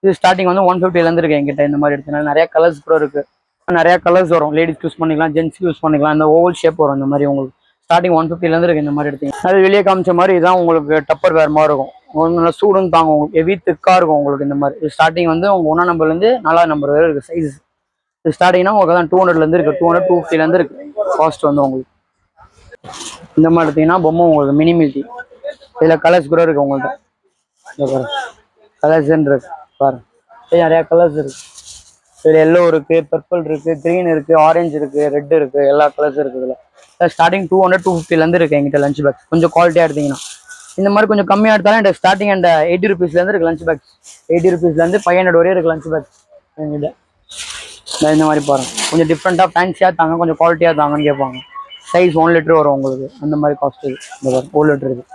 இது ஸ்டார்டிங் வந்து 150லேருந்து இருக்கு என்கிட்ட. இந்த மாதிரி எடுத்தீங்கன்னா நிறைய கலர்ஸ் கூட இருக்கு. நிறைய கலர்ஸ் வரும். லேடிஸ்க்கு யூஸ் பண்ணிக்கலாம், ஜென்ஸ்க்கு யூஸ் பண்ணிக்கலாம். இந்த ஓவல் ஷேப் வரும். இந்த மாதிரி உங்களுக்கு ஸ்டார்டிங் 150லேருந்து இருக்கு. இந்த மாதிரி எடுத்தீங்க அது வெளியே காமிச்ச மாதிரி இதான் உங்களுக்கு டப்பர் வேறு மாதிரி இருக்கும். நல்லா சூடும் தாங்க உங்களுக்கு. ஹெவி திக்காக இருக்கும் உங்களுக்கு. இந்த மாதிரி ஸ்டார்டிங் வந்து உங்கள் 1ஆம் நம்பர்லேருந்து 4ஆம் நம்பர் வரை இருக்குது சைஸ். இது ஸ்டார்டிங்னா உங்களுக்கு தான் 200லேருந்து இருக்குது, 200 250லேருந்து இருக்குது காஸ்ட் வந்து உங்களுக்கு. இந்த மாதிரி எடுத்தீங்கன்னா பொம்மை உங்களுக்கு மினிமிட்டி. இதில் கலர்ஸ் கூட இருக்குது உங்கள்கிட்ட. இந்த பாரு கலர்ஸ்ன்னு இருக்கு பாரு. இது நிறையா கலர்ஸ் இருக்குது. இதில் எல்லோ இருக்குது, பர்பிள் இருக்குது, க்ரீன் இருக்குது, ஆரஞ்சு இருக்குது, ரெட் இருக்குது, எல்லா கலர்ஸ் இருக்குது. இதில் ஸ்டார்டிங் 200 250லேருந்து இருக்குது எங்கிட்ட லஞ்ச் பேக்ஸ். கொஞ்சம் குவாலிட்டியாக எடுத்தீங்கன்னா இந்த மாதிரி கொஞ்சம் கம்மியாக எடுத்தாலும் இந்த ஸ்டார்டிங் அண்ட் 80 ருபீஸ்லேருந்து இருக்குது லஞ்ச் பேக்ஸ். 80 ருபீஸ்லேருந்து 500 வரையும் இருக்குது லஞ்ச் பேக்ஸ் எங்கிட்ட. இந்த மாதிரி பாருங்கள், கொஞ்சம் டிஃப்ரெண்ட்டாக ஃபேன்சியாக தாங்க, கொஞ்சம் குவாலிட்டியாக தாங்கன்னு கேட்பாங்க. சைஸ் 1 லிட்டர் வரும் உங்களுக்கு. அந்த மாதிரி காஸ்ட் இது. இந்த பாரு 1 லிட்டர் இருக்குது.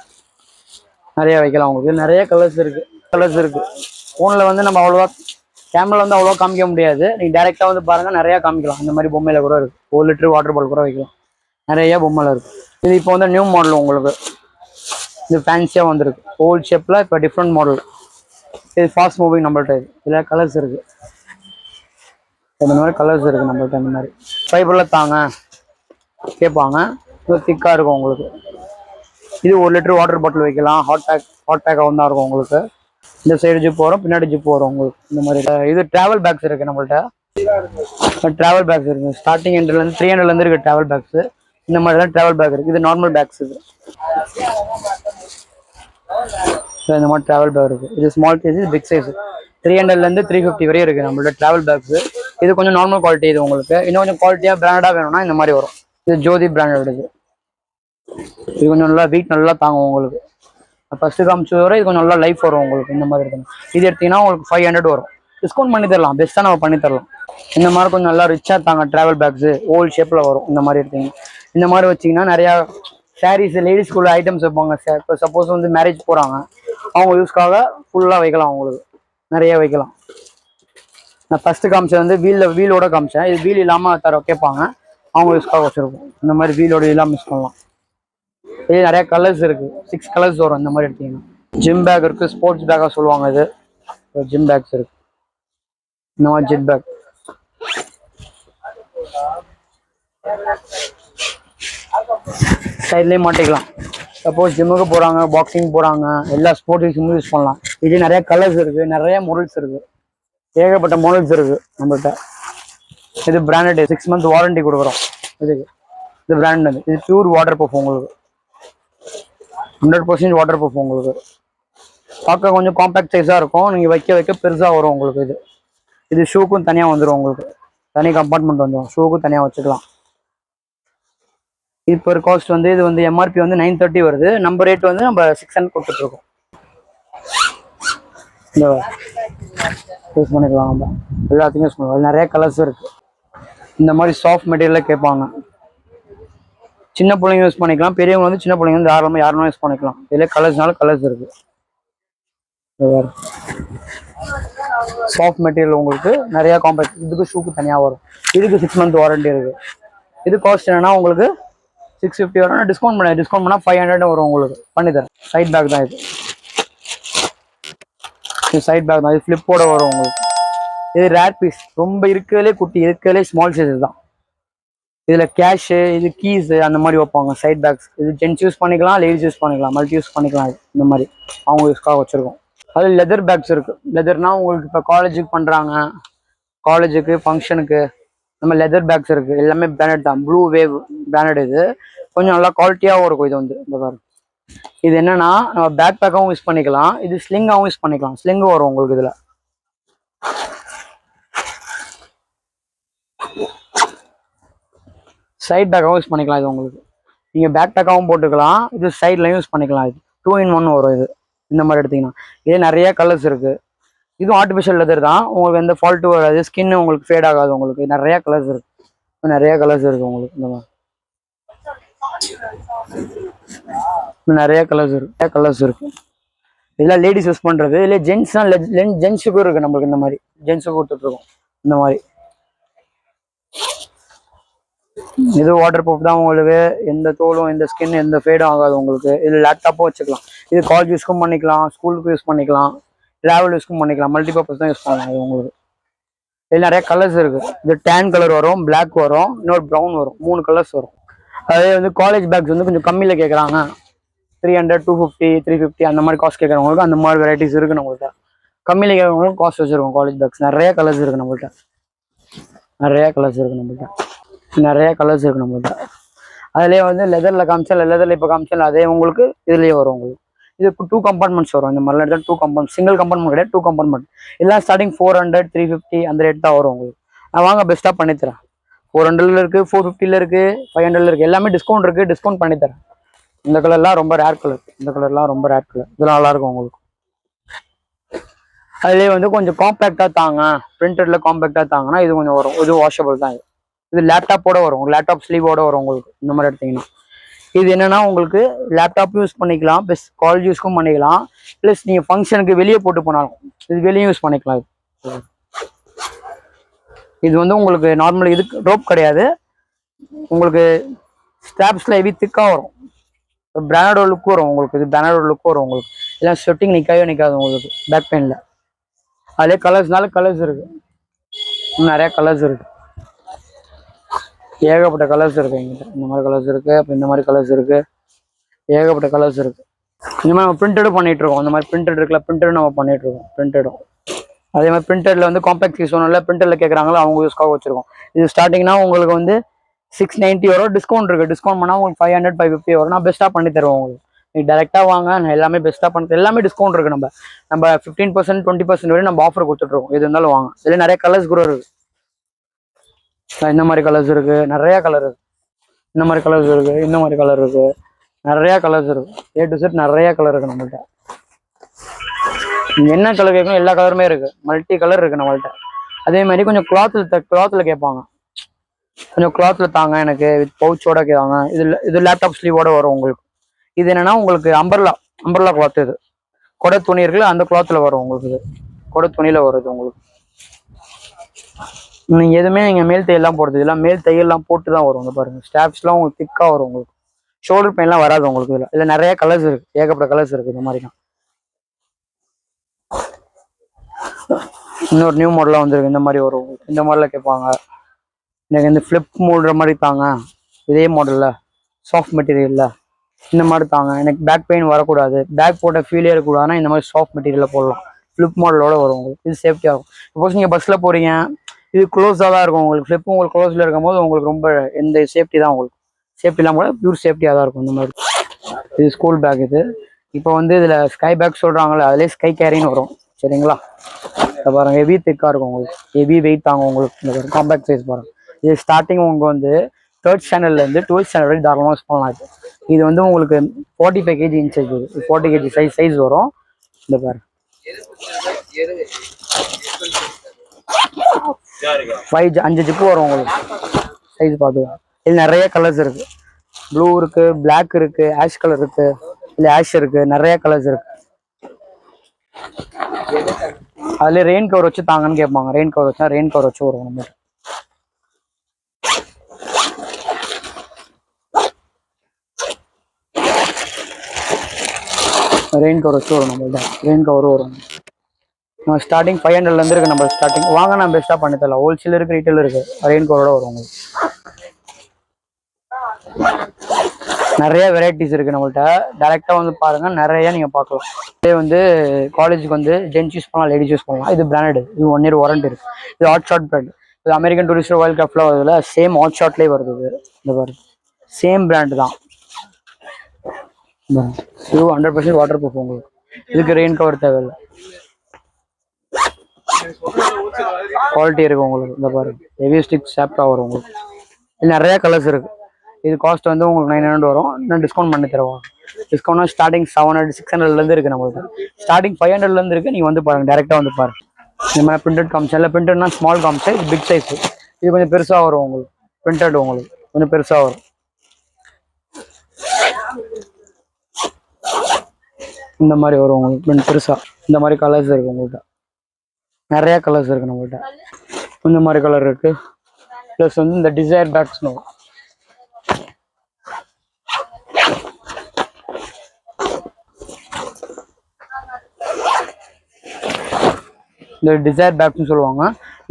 நிறைய வைக்கலாம் உங்களுக்கு. நிறைய கலர்ஸ் இருக்குது. ஃபோனில் வந்து நம்ம அவ்வளோவா கேமரா வந்து அவ்வளோவா காமிக்க முடியாது. நீங்கள் டேரெக்டாக வந்து பாருங்கள், நிறையா காமிக்கலாம். இந்த மாதிரி பொம்மையில் கூட இருக்குது. 1 லிட்டர் வாட்டர் பாட்டில் கூட வைக்கலாம். நிறைய பொம்மையில் இருக்குது. இது இப்போ வந்து நியூ மாடல் உங்களுக்கு. இது ஃபேன்சியாக வந்துருக்கு. ஓல்ட் ஷேப்பில் இப்போ டிஃப்ரெண்ட் மாடல். இது ஃபாஸ்ட் மூவிங் நம்மள்ட்ட. இதில் கலர்ஸ் இருக்குது. இந்த மாதிரி கலர்ஸ் இருக்குது நம்மள்ட்ட. இந்த மாதிரி ஃபைபரில் தாங்க கேட்பாங்க. இது திக்காக இருக்கும் உங்களுக்கு. இது 1 லிட்டர் வாட்டர் பாட்டில் வைக்கலாம். ஹாட் பேக்காக வந்தால் இருக்கும் உங்களுக்கு. இந்த சைடு ஜிப் வரும், பின்னாடி ஜிப் வரும் உங்களுக்கு. இந்த மாதிரி இது ட்ராவல் பேக்ஸ் இருக்குது நம்மள்ட்ட. ட்ராவல் பேக்ஸ் இருக்குது. ஸ்டார்டிங் எண்ட்லேருந்து 300லேருந்து இருக்குது ட்ராவல் பேக்ஸு. இந்த மாதிரி தான் ட்ராவல் பேக் இருக்குது. இது நார்மல் பேக்ஸ். இந்த மாதிரி ட்ராவல் பேக் இருக்குது. இது ஸ்மால் சைஸ், இது பிக் சைஸ். 300லேருந்து 350 வரையும் இருக்குது நம்மள்ட்ட ட்ராவல் பேக்ஸு. இது கொஞ்சம் நார்மல் குவாலிட்டி. இது உங்களுக்கு இன்னும் கொஞ்சம் குவாலிட்டியாக பிராண்டடாக வேணும்னா இந்த மாதிரி வரும். இது ஜோதி பிராண்டட். இது கொஞ்சம் நல்லா வெயிட் நல்லா தாங்கும் உங்களுக்கு. ஃபர்ஸ்ட் காமிச்சது வரை இது கொஞ்சம் நல்லா லைஃப் வரும் உங்களுக்கு. இந்த மாதிரி எடுத்தீங்கன்னா இது எடுத்தீங்கன்னா உங்களுக்கு 500 வரும். டிஸ்கவுண்ட் பண்ணி தரலாம், பெஸ்ட்டாக நம்ம பண்ணி தரலாம். இந்த மாதிரி கொஞ்சம் நல்லா ரிச்சாக தாங்க ட்ராவல் பேக்ஸு. ஓல்ட் ஷேப்பில் வரும். இந்த மாதிரி எடுத்தீங்க இந்த மாதிரி வச்சிங்கன்னா நிறையா சாரீஸ் லேடிஸ்குள்ள ஐட்டம்ஸ் வைப்பாங்க. இப்போ சப்போஸ் வந்து மேரேஜ் போகிறாங்க, அவங்க யூஸ்க்காக ஃபுல்லாக வைக்கலாம். அவங்களுக்கு நிறைய வைக்கலாம். நான் ஃபஸ்ட்டு காமிச்சது வந்து வீலோட காமிச்சேன். இது வீல் இல்லாமல் தர கேட்பாங்க, அவங்க யூஸ்க்காக வச்சுருக்கோம். இந்த மாதிரி வீலோட இல்லாமல் யூஸ் பண்ணலாம். இது நிறைய கலர்ஸ் இருக்குது. 6 கலர்ஸ் வரும். இந்த மாதிரி எடுத்தீங்கன்னா ஜிம் பேக் இருக்குது, ஸ்போர்ட்ஸ் பேக்காக சொல்லுவாங்க. இது ஜிம் பேக்ஸ் இருக்குது. இந்த மாதிரி ஜிம் பேக் சைட்லேயும் மாட்டிக்கலாம். சப்போஸ் ஜிம்முக்கு போகிறாங்க, பாக்ஸிங் போகிறாங்க, எல்லா ஸ்போர்ட்ஸுக்கும் யூஸ் பண்ணலாம். இது நிறைய கலர்ஸ் இருக்குது, நிறைய மாடல்ஸ் இருக்குது, ஏகப்பட்ட மாடல்ஸ் இருக்குது நம்மள்கிட்ட. இது பிராண்டட். 6 மந்த் வாரண்டி கொடுக்குறோம் இதுக்கு. இது பிராண்டட். இது பியூர் வாட்டர் ப்ரூஃப் உங்களுக்கு. 100% வாட்டர் ப்ரூஃப் உங்களுக்கு. பார்க்க கொஞ்சம் காம்பேக்ட் சைஸாக இருக்கும். நீங்கள் வைக்க பெருசாக வரும் உங்களுக்கு. இது ஷூக்கும் தனியாக வந்துடும் உங்களுக்கு. தனி கம்பார்ட்மெண்ட் வந்துடும். ஷூக்கும் தனியாக வச்சுக்கலாம். இப்போ காஸ்ட் வந்து இது வந்து எம்ஆர்பி வந்து 930 வருது. நம்ம ரேட் வந்து நம்ம 600 கொடுத்துட்ருக்கோம். இந்த யூஸ் பண்ணிக்கலாம். நம்ம எல்லாத்தையும் யூஸ் பண்ணுவோம். நிறைய கலர்ஸ் இருக்குது. இந்த மாதிரி சாஃப்ட் மெட்டீரியலில் கேட்பாங்க. சின்ன பிள்ளைங்க யூஸ் பண்ணிக்கலாம், பெரியவங்க வந்து சின்ன பிள்ளைங்க வந்து யாருமே யூஸ் பண்ணிக்கலாம். இதில் கலர்ஸ்னால கலர்ஸ் இருக்குது. சாஃப்ட் மெட்டீரியல் உங்களுக்கு நிறையா காம்பேக்ட். இதுக்கு ஷூக்கு தனியாக வரும். இதுக்கு 6 மந்த் வாரண்டி இருக்குது. இது காஸ்ட் என்னன்னா உங்களுக்கு 650 வரும். டிஸ்கவுண்ட் பண்ணால் 500 வரும் உங்களுக்கு. பண்ணித்தரேன். சைட் பேக் தான் இது. சைட் பேக் தான். இது ஃப்ளிப்போட வரும் உங்களுக்கு. இது ரேர் பீஸ், ரொம்ப இருக்கிறதுலே குட்டி, இருக்கிறதுலே ஸ்மால் சைஸ் தான். இதுல கேஷு, இது கீஸ் அந்த மாதிரி வைப்பாங்க. சைட் பேக்ஸ் இது ஜென்ஸ் யூஸ் பண்ணிக்கலாம், லேடிஸ் யூஸ் பண்ணிக்கலாம், மல்டி யூஸ் பண்ணிக்கலாம். இது இந்த மாதிரி அவங்க யூஸ்க்காக வச்சிருக்கோம். அது லெதர் பேக்ஸ் இருக்கு. லெதர்னா உங்களுக்கு இப்போ காலேஜுக்கு பண்றாங்க, காலேஜுக்கு ஃபங்க்ஷனுக்கு நம்ம லெதர் பேக்ஸ் இருக்கு. எல்லாமே பிராண்டட் தான், ப்ளூ வேவ் பிராண்டட். இது கொஞ்சம் நல்லா குவாலிட்டியாகவும் இருக்கும். இது வந்து இந்த பாருங்க, இது என்னன்னா நம்ம பேக் பேக்காகவும் யூஸ் பண்ணிக்கலாம், இது ஸ்லிங்காகவும் யூஸ் பண்ணிக்கலாம். ஸ்லிங் வரும் உங்களுக்கு இதுல. சைட் பேக்காகவும் யூஸ் பண்ணிக்கலாம். இது உங்களுக்கு நீங்கள் பேக் பேக்காகவும் போட்டுக்கலாம், இது சைட்லையும் யூஸ் பண்ணிக்கலாம். இது 2 in 1 வரும். இது இந்த மாதிரி எடுத்தீங்கன்னா இதே நிறைய கலர்ஸ் இருக்கு. இதுவும் ஆர்டிஃபிஷியல் லெதர் தான், உங்களுக்கு எந்த ஃபால்ட்டும் வராது, ஸ்கின் உங்களுக்கு ஃபேட் ஆகாது. உங்களுக்கு நிறைய கலர்ஸ் இருக்கு, நிறைய கலர்ஸ் இருக்கு உங்களுக்கு. இந்த மாதிரி நிறைய கலர்ஸ் இருக்கு. இதெல்லாம் லேடிஸ் யூஸ் பண்றது. இல்லை ஜென்ஸ்னா ஜென்ஸுக்கும் இருக்கு நம்மளுக்கு. இந்த மாதிரி ஜென்ஸுக்கு கொடுத்துட்ருக்கோம். இந்த மாதிரி இது வாட்டர் ப்ரூஃப் தான், உங்களுக்கு எந்த தோலும் எந்த ஸ்கின் எந்த ஃபேடும் ஆகாது உங்களுக்கு. இது லேப்டாப்பும் வச்சுக்கலாம். இது காலேஜ் யூஸ்க்கும் பண்ணிக்கலாம், ஸ்கூலுக்கு யூஸ் பண்ணிக்கலாம், ட்ராவல் யூஸ்க்கும் பண்ணிக்கலாம். மல்டிபர்பஸ் தான் யூஸ் பண்ணலாம் இது உங்களுக்கு. இது நிறைய கலர்ஸ் இருக்கு. இது டேன் கலர் வரும், பிளாக் வரும், இன்னொரு ப்ரௌன் வரும். 3 கலர்ஸ் வரும். அதே வந்து காலேஜ் பேக்ஸ் வந்து கொஞ்சம் கம்மியில் கேட்குறாங்க, 300, 250, 350 அந்த மாதிரி காஸ்ட் கேட்குறவங்களுக்கு அந்த மாதிரி வெரைட்டிஸ் இருக்கு நம்மள்கிட்ட. கம்மியில் கேட்குறவங்களுக்கு காஸ்ட் வச்சிருக்கோம். காலேஜ் பேக்ஸ் நிறைய கலர்ஸ் இருக்கு நம்மள்கிட்ட. நிறைய கலர்ஸ் இருக்கு நம்மள்கிட்ட. அதுலேயே வந்து லெதரில் காமிச்சா, லெதரில் இப்போ காமிச்சா அதே உங்களுக்கு இதுலேயே வரும். உங்களுக்கு இது 2 compartments வரும். இந்த மாதிரிலாம் எடுத்தால் 2 compartments, சிங்கிள் கம்பார்ட்மெண்ட் கிடையாது, 2 compartment. எல்லாம் ஸ்டார்டிங் 400, 350 அந்த ரேட் தான் வரும் உங்களுக்கு. நான் வாங்க பெஸ்ட்டாக பண்ணித்தரேன். 400 இருக்கு, 450 இருக்கு, 500 இருக்கு. எல்லாமே டிஸ்கவுண்ட் இருக்கு, டிஸ்கவுண்ட் பண்ணித்தரேன். இந்த கலர்லாம் ரொம்ப ரேர் கலர். இதெல்லாம் நல்லா இருக்கும் உங்களுக்கு. அதுலேயே வந்து கொஞ்சம் காம்பேக்டாக தாங்க, பிரிண்டட்ல காம்பேக்டாக தாங்கன்னா இது கொஞ்சம் வரும். இது வாஷபிள் தான். இது லேப்டாப்போட வரும், லேப்டாப் ஸ்லீவோட வரும் உங்களுக்கு. இந்த மாதிரி எடுத்தீங்கன்னா இது என்னன்னா உங்களுக்கு லேப்டாப் யூஸ் பண்ணிக்கலாம், ப்ளஸ் காலேஜ் யூஸ்க்கும் பண்ணிக்கலாம், ப்ளஸ் நீங்கள் ஃபங்க்ஷனுக்கு வெளியே போட்டு போனாலும் இது வெளியே யூஸ் பண்ணிக்கலாம். இது வந்து உங்களுக்கு நார்மல் இது ரோப் கிடையாது. உங்களுக்கு ஸ்ட்ராப்ஸ்ல ஹெவி திக்காக வரும், பிராண்டோட லுக் வரும் உங்களுக்கு. இது பிராண்டோட லுக் வரும் உங்களுக்கு. எல்லாம் ஸ்வெட்டிங் நிற்காது உங்களுக்கு பேக் பெயினில். அதிலே கலர்ஸ் இருக்கு, நிறைய கலர்ஸ் இருக்கு, ஏகப்பட்ட கலர்ஸ் இருக்கு எங்கிட்ட. இந்த மாதிரி கலர்ஸ் இருக்கு, அப்போ இந்த மாதிரி கலர்ஸ் இருக்கு, ஏகப்பட்ட கலர்ஸ் இருக்கு. இந்த மாதிரி நம்ம பிரிண்டடும் பண்ணிட்டு இருக்கோம். இந்த மாதிரி பிரிண்டட் இருக்குல்ல, பிரிண்டடும் நம்ம பண்ணிட்டு இருக்கோம். பிரிண்டடும் அதே மாதிரி பிரிண்டட்ல வந்து காம்பேக்ட் யூஸ் ஒன்றும் இல்லை, பிரிண்டட்ல கேட்குறாங்களோ அவங்க யூஸ்க்காக வச்சிருக்கோம். இது ஸ்டார்டிங்னா உங்களுக்கு வந்து 690 வரும். டிஸ்கவுண்ட் இருக்கு, டிஸ்கவுண்ட் பண்ணால் உங்களுக்கு 500, 550 வரும். நான் பெஸ்ட்டாக பண்ணி தருவோம் உங்களுக்கு. நீங்கள் டேரெக்டாக வாங்க, நான் எல்லாமே பெஸ்ட்டாக பண்ணி, எல்லாமே டிஸ்கவுண்ட் இருக்கு. நம்ம 15%, 20% வரையும் நம்ம ஆஃபர் கொடுத்துட்ருக்கோம். எது இருந்தாலும் வாங்க. இதில் நிறைய கலர்ஸ் கூட இருக்கு. இந்த மாதிரி கலர்ஸ் இருக்கு, நிறைய கலர் இருக்கு. இந்த மாதிரி கலர்ஸ் இருக்கு, இந்த மாதிரி கலர் இருக்கு, நிறைய கலர்ஸ் இருக்கு. A to Z நிறைய கலர் இருக்கு நம்மள்கிட்ட. என்ன கலர் கேட்கணும், எல்லா கலருமே இருக்கு, மல்டி கலர் இருக்கு நம்மள்கிட்ட. அதே மாதிரி கொஞ்சம் கிளாத்ல கேட்பாங்க, கொஞ்சம் கிளாத்ல தாங்க எனக்கு வித் பவுச்சோட கேட்பாங்க. இது லேப்டாப் ஸ்லீவோட வரும் உங்களுக்கு. இது என்னன்னா உங்களுக்கு அம்பர்லா கிளாத். இது கொடை துணி இருக்குல்ல, அந்த கிளாத்ல வரும் உங்களுக்கு. இது கொடை துணியில வருது உங்களுக்கு. நீங்கள் எதுவுமே நீங்கள் மேல் தையெல்லாம் போடுறது, இதெல்லாம் மேல் தையெல்லாம் போட்டு தான் வரும். இந்த பாருங்க, ஸ்டாப்ஸ்லாம் உங்களுக்கு திக்காக வரும் உங்களுக்கு. ஷோல்டர் பெயின்லாம் வராது உங்களுக்கு. இதில் நிறைய கலர்ஸ் இருக்கு, ஏகப்பட்ட கலர்ஸ் இருக்கு. இந்த மாதிரி தான் இன்னொரு நியூ மாடலாக வந்துருக்கு. இந்த மாதிரி வரும். இந்த மாடலில் கேட்பாங்க, எனக்கு இந்த ஃப்ளிப் மூடுற மாதிரி தாங்க, இதே மாடலில் சாஃப்ட் மெட்டீரியலில் இந்த மாதிரி தாங்க, எனக்கு பேக் பெயின் வரக்கூடாது, பேக் போட்ட ஃபீலே இருக்கக்கூடாதுன்னா இந்த மாதிரி சாஃப்ட் மெட்டீரியலில் போடலாம். ஃப்ளிப் மாடலோட வரும் உங்களுக்கு. இது சேஃப்டியாக இருக்கும். சப்போஸ் நீங்கள் பஸ்ஸில் போகிறீங்க, இது க்ளோஸாக தான் இருக்கும் உங்களுக்கு. ஃப்ளிப்பும் உங்களுக்கு க்ளோஸில் இருக்கும் போது உங்களுக்கு ரொம்ப எந்த சேஃப்டி தான் உங்களுக்கு. சேஃப்டி இல்லாமல் கூட பியூர் சேஃப்டியாக தான் இருக்கும். இந்த மாதிரி இது ஸ்கூல் பேக். இது இப்போ வந்து இதில் ஸ்கை பேக் சொல்கிறாங்களே, அதுலேயே ஸ்கை கேரின்னு வரும். சரிங்களா, இதை பாருங்க, ஹெவி திக்காக இருக்கும் உங்களுக்கு, ஹெவி வெயிட் தாங்க உங்களுக்கு. இந்த காம்பேக்ட் சைஸ் பாருங்க. இது ஸ்டார்டிங் உங்களுக்கு வந்து 3rd standardலேருந்து 12th standard வரைக்கும் தாராளமாக யூஸ் பண்ணலாம். இது வந்து உங்களுக்கு 45 kg இன்ச்சஸ் வரும். 40 kg சைஸ் வரும். இந்த பாருங்க, 5 ஜிப்பு வரும் உங்களுக்கு. சைஸ் பார்த்துக்கோங்க. இது நிறைய கலர்ஸ் இருக்கு. ப்ளூ இருக்கு, பிளாக் இருக்கு, ஆஷ் கலர் இருக்கு, இல்லை ஆஷ் இருக்கு, நிறைய கலர்ஸ் இருக்கு. அதுல ரெயின் கவர் வச்சு தாங்கன்னு கேட்பாங்க. ரெயின் கவர் வச்சா ரெயின் கவர் வச்சு வரும். நம்ம ரெயின் கவர் வச்சு வரும். நம்மள்ட்ட ரெயின் கவர் வரும். ஸ்டார்டிங் 500லேருந்து இருக்குது நம்ம ஸ்டார்டிங். வாங்க நான் பெஸ்ட்டாக பண்ணி தரலாம். ஹோல்சேல் இருக்குது, ரீட்டைல் இருக்குது, ரெயின் கோரோட வரும் உங்களுக்கு. நிறைய வெரைட்டிஸ் இருக்குது நம்மள்ட்ட. டேரெக்டாக வந்து பாருங்கள், நிறைய நீங்கள் பார்க்கலாம். இதே வந்து காலேஜுக்கு வந்து ஜென்ஸ் யூஸ் பண்ணலாம், லேடிஸ் யூஸ் பண்ணலாம். இது பிராண்டட், இது 1 year வாரண்டி இருக்குது. இது ஹாட் ஷாட் பிராண்ட். இது அமெரிக்கன் டூரிஸ்ட் வேர்ல்ட் கப்பில் வருதுல, சேம் ஹாட் ஷாட்லேயே வருது. இது இந்த பாரு, சேம் பிராண்டு தான். இது 100% வாட்டர் ப்ரூஃப் உங்களுக்கு. இதுக்கு ரெயின் கவர் தேவையில்லை, குவாலிட்டி இருக்குது உங்களுக்கு. இந்த பாரு, ஹெவி ஸ்டிக் சாப்டாக வரும் உங்களுக்கு. இது நிறைய கலர்ஸ் இருக்குது. இது காஸ்ட் வந்து உங்களுக்கு 900 வரும். நான் டிஸ்கவுண்ட் பண்ணி தருவோம். டிஸ்கவுண்ட்னா ஸ்டார்டிங் 700 600லேருந்து இருக்குது நம்மளுக்கு. ஸ்டார்டிங் 500லேருந்து இருக்குது. நீங்கள் வந்து பாருங்கள், டேரெக்டாக வந்து பாருங்கள். இந்த மாதிரி பிரிண்டட் காமிச்சா இல்லை, பிரிண்டட்னா ஸ்மால் காமிச்சா இது பிக் சைஸ். இது கொஞ்சம் பெருசாக வரும் உங்களுக்கு. பிரிண்டட் உங்களுக்கு கொஞ்சம் பெருசாக வரும். இந்த மாதிரி வரும் உங்களுக்கு பெருசாக. இந்த மாதிரி கலர்ஸ் இருக்குது உங்கள்கிட்ட. நிறையா கலர்ஸ் இருக்குது நம்மள்கிட்ட. இந்த மாதிரி கலர் இருக்குது. ப்ளஸ் வந்து இந்த டிசைர் பேக்ஸ்னு வரும். இந்த டிசைர் பேக்ஸ்னு சொல்லுவாங்க.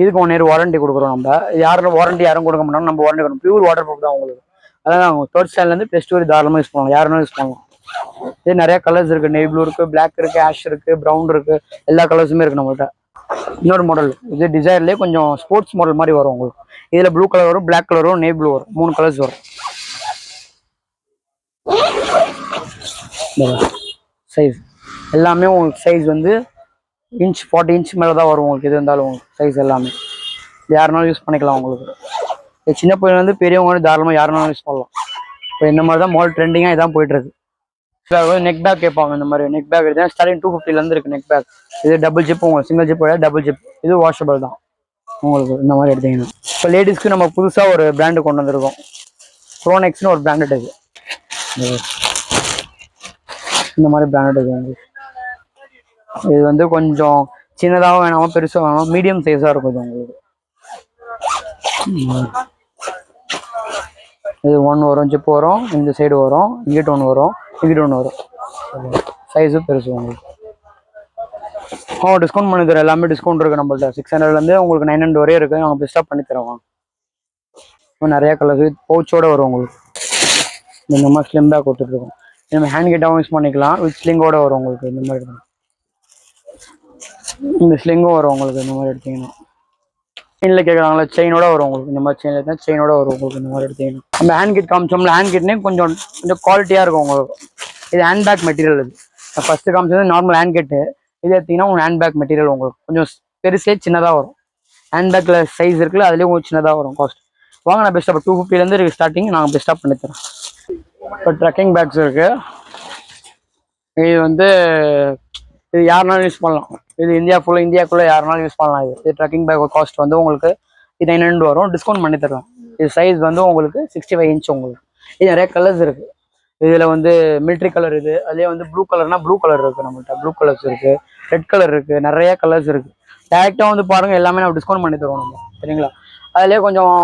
இதுக்கு 1 year வாரண்டி கொடுக்குறோம் நம்ம. யாரும் வாரண்டி யாரும் கொடுக்க மாட்டோம், நம்ம வாரண்டி கொடுக்கணும். பியூர் வாட்டர் ப்ரூஃப் தான் உங்களுக்கு. அதான் அவங்க 3rd ஸ்டாண்டர்ட்லேருந்து +2 வரை தாராளமாக யூஸ் பண்ணலாம், யாருனாலும் யூஸ் பண்ணலாம். இது நிறைய கலர்ஸ் இருக்குது. நெய் ப்ளூ இருக்குது, பிளாக் இருக்குது, ஆஷ் இருக்குது, ப்ரௌன் இருக்குது, எல்லா கலர்ஸுமே இருக்குது நம்மள்கிட்ட. இன்னொரு மாடல் இது டிசைர்லேயே கொஞ்சம் ஸ்போர்ட்ஸ் மாடல் மாதிரி வரும் உங்களுக்கு. இதில் ப்ளூ கலர் வரும், பிளாக் கலர் வரும், நெய் ப்ளூ வரும். 3 கலர்ஸ் வரும். சைஸ் எல்லாமே உங்களுக்கு சைஸ் வந்து 40 inch மேலே தான் வரும் உங்களுக்கு. இது இருந்தாலும் உங்களுக்கு சைஸ் எல்லாமே யாருனாலும் யூஸ் பண்ணிக்கலாம் உங்களுக்கு. சின்ன பையன்லேருந்து பெரியவங்க வந்து தாராளமாக யாருனாலும் யூஸ் பண்ணலாம். இப்போ இந்த மாதிரி தான் மாடல் ட்ரெண்டிங்காக இதான் போயிட்டுருக்கு. நெக் பேக் கேட்பாங்க. இந்த மாதிரி நெக் பேக் எடுத்தா ஸ்டார்டிங் 250லேருந்து இருக்குது நெக் பேக். இது டபுள் ஜிப் உங்களுக்கு, சிங்கிள் ஜிப் விட டபுள் ஜிப். இது வாஷபிள் தான் உங்களுக்கு. இந்த மாதிரி எடுத்தீங்கன்னா இப்போ லேடிஸ்க்கு நம்ம புதுசாக ஒரு பிராண்டு கொண்டு வந்திருக்கோம். ப்ரோனெக்ஸ்னு ஒரு பிராண்டட். இது இந்த மாதிரி பிராண்டட் உங்களுக்கு. இது வந்து கொஞ்சம் சின்னதாகவும் வேணாமா, பெருசாக வேணாமா, மீடியம் சைஸாக இருக்கும் இது உங்களுக்கு. இது 1 வரும், ஜிப் வரும், இந்த சைடு வரும், இங்கிட்ட 1 வரும், இங்கிட்ட 1 வரும். சைஸும் பெருசு உங்களுக்கு. டிஸ்கவுண்ட் பண்ணி தரோம். எல்லாமே டிஸ்கவுண்ட் இருக்குது நம்மள்ட்ட. 600லேருந்து உங்களுக்கு 900 வரையும் இருக்குது. நாங்கள் பெஸ்ட்டாக பண்ணி தரோம். நிறையா கலர்ஸ் பவுச்சோட வரும் உங்களுக்கு. இந்த மாதிரி ஸ்லிம் பேக் கொடுத்துட்ருக்கோம். நம்ம ஹேண்ட் கிட்டாகவும் யூஸ் பண்ணிக்கலாம். வித் ஸ்லிங்கோட வரும் உங்களுக்கு. இந்த மாதிரி எடுக்கணும். இந்த ஸ்லிங்கும் வரும் உங்களுக்கு. இந்த மாதிரி எடுத்தீங்கன்னா செயினில் கேட்குறாங்களா, செயினோட வரும் உங்களுக்கு. இந்த மாதிரி செயின் எடுத்தா செயினோட வரும் உங்களுக்கு. இந்த மாதிரி எடுத்தீங்கன்னா நம்ம ஹேண்ட் கிட் காமிச்சோம்ல, ஹேண்ட் கிட்னே கொஞ்சம் குவாலிட்டியாக இருக்கும் உங்களுக்கு. இது ஹேண்ட் பேக் மெட்டீரியல். இது ஃபஸ்ட்டு காமிச்சது நார்மல் ஹேண்ட் கிட்டு. இது எடுத்தீங்கன்னா உங்கள் ஹேண்ட் பேக் மெட்டீரியல் உங்களுக்கு கொஞ்சம் பெருசே சின்னதாக வரும். ஹேண்ட் பேக்கில் சைஸ் இருக்குல்ல, அதுலேயும் கொஞ்சம் சின்னதாக வரும் காஸ்ட். வாங்க நான் பெஸ்ட்டாக 250லேருந்து இருக்குது ஸ்டார்டிங். நாங்கள் பெஸ்ட்டாக பண்ணித்தரோம். இப்போ ட்ரெக்கிங் பேக்ஸ் இருக்குது. இது வந்து இது யாருனாலும் யூஸ் பண்ணலாம். இது இந்தியாக்குள்ளே யாருனாலும் யூஸ் பண்ணலாம். இது ட்ரெக்கிங் பேக் காஸ்ட் வந்து உங்களுக்கு 900 வரும். டிஸ்கவுண்ட் பண்ணி தரலாம். இது சைஸ் வந்து உங்களுக்கு 65 inch உங்களுக்கு. இது நிறைய கலர்ஸ் இருக்குது. இதில் வந்து மிலிட்ரி கலர், இது அதுலேயே வந்து ப்ளூ கலர்னா ப்ளூ கலர் இருக்குது நம்மள்கிட்ட. ப்ளூ கலர்ஸ் இருக்குது, ரெட் கலர் இருக்குது, நிறைய கலர்ஸ் இருக்குது. டேரெக்டாக வந்து பாருங்கள், எல்லாமே நம்ம டிஸ்கவுண்ட் பண்ணி தருவோம் நம்ம. சரிங்களா? அதுலேயே கொஞ்சம்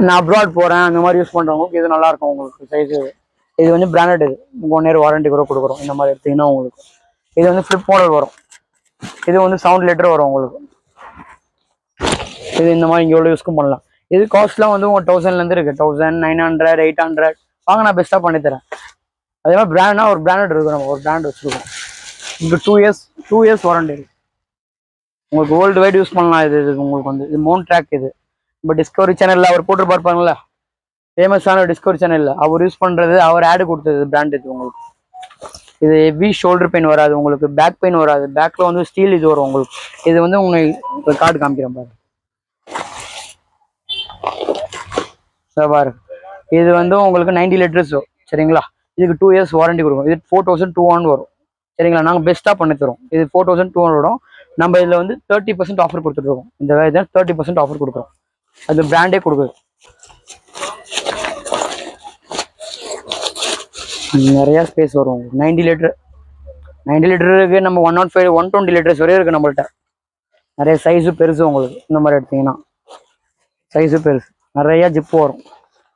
நான் அப்ராட் போகிறேன் அந்த மாதிரி யூஸ் பண்ணுறவங்களுக்கு இது நல்லாயிருக்கும் உங்களுக்கு. சைஸு இது வந்து பிராண்டட். இது 1 year வாரண்டி கூட கொடுக்குறோம். இந்த மாதிரி எடுத்தீங்கன்னா உங்களுக்கு இது வந்து ஃப்ளிப் மாடல் வரும். இது வந்து சவுண்ட் லெட்டர் வரும் உங்களுக்கு. இது இந்த மாதிரி இங்கே உள்ள யூஸ்க்கும் பண்ணலாம். இது காஸ்ட்லாம் வந்து உங்கள் 1000லேருந்து இருக்குது. 1000, 900, 800. வாங்க நான் பெஸ்ட்டாக பண்ணித்தரேன். அதே மாதிரி பிராண்ட்னா ஒரு பிராண்டட் இருக்குது. நம்ம ஒரு பிராண்ட் வச்சுருக்கோம். இங்கே 2 years வாரண்டி இருக்குது உங்களுக்கு. வேர்ல்டு வைட் யூஸ் பண்ணலாம். இது உங்களுக்கு வந்து இது மவுண்ட் ட்ராக். இது இப்போ டிஸ்கவரி சேனலில் அவர் போட்டு பார்ப்பாங்களா, ஃபேமஸான டிஸ்கவரி சேனலில் அவர் யூஸ் பண்ணுறது, அவர் ஆடு கொடுத்தது பிராண்ட். இது உங்களுக்கு இது ஹெவி ஷோல்டர் பெயின் வராது உங்களுக்கு, பேக் பெயின் வராது. பேக்கில் வந்து ஸ்டீல் இது வரும் உங்களுக்கு. இது வந்து உங்களுக்கு கார்டு காமிக்கிறேன் பாரு. பாரு, இது வந்து உங்களுக்கு 90 liters வரும். சரிங்களா? இதுக்கு 2 years வாரண்டி கொடுக்கும். இது 4200 வரும். சரிங்களா? நாங்கள் பெஸ்ட்டாக பண்ணி தரோம். இது 4200 வரும். நம்ம இதில் வந்து 30% ஆஃபர் கொடுத்துட்ருக்கோம். இந்த இதை 30% ஆஃபர் கொடுக்குறோம். அது பிராண்டே கொடுக்குது. நிறையா ஸ்பேஸ் வரும். 90 லிட்டருக்கு நம்ம 105 120 liters வரையும் இருக்குது நம்மள்கிட்ட. நிறைய சைஸு பெருசு உங்களுக்கு. இந்த மாதிரி எடுத்தீங்கன்னா சைஸு பெருசு. நிறையா ஜிப்பு வரும்,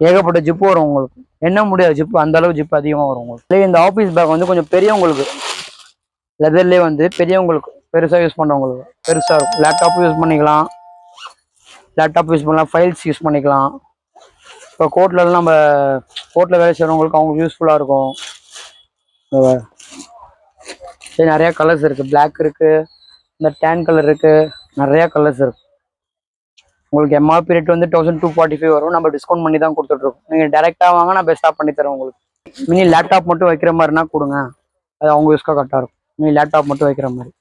ஏகப்பட்ட ஜிப்பு வரும் உங்களுக்கு. என்ன முடியாது ஜிப்பு, அந்தளவு ஜிப்பு அதிகமாக வரும் உங்களுக்கு. இந்த ஆஃபீஸ் பேக் வந்து கொஞ்சம் பெரியவங்களுக்கு, லெதர்லேயே வந்து பெரியவங்களுக்கு பெருசாக யூஸ் பண்ணுறவங்களுக்கு பெருசாக இருக்கும். லேப்டாப்பும் யூஸ் பண்ணிக்கலாம், ஃபைல்ஸ் யூஸ் பண்ணிக்கலாம். இப்போ கோர்ட்டில் நம்ம கோர்ட்டில் வேலை செய்கிறவங்களுக்கு அவங்களுக்கு யூஸ்ஃபுல்லாக இருக்கும். சரி, நிறையா கலர்ஸ் இருக்குது. பிளாக் இருக்குது, இந்த டேன் கலர் இருக்குது, நிறையா கலர்ஸ் இருக்குது. உங்களுக்கு எம்ஆர்பி ரேட் வந்து 1245 வரும். நம்ம டிஸ்கவுண்ட் பண்ணி தான் கொடுத்துட்ருக்கோம். நீங்கள் டேரெக்டாக வாங்க, நான் பெஸ்ட்டாக பண்ணித்தரேன் உங்களுக்கு. மினி லேப்டாப் மட்டும் வைக்கிற மாதிரினா கொடுங்க, அது அவங்க யூஸ்க்காக கரெக்டாக இருக்கும். மினி லேப்டாப் மட்டும் வைக்கிற மாதிரி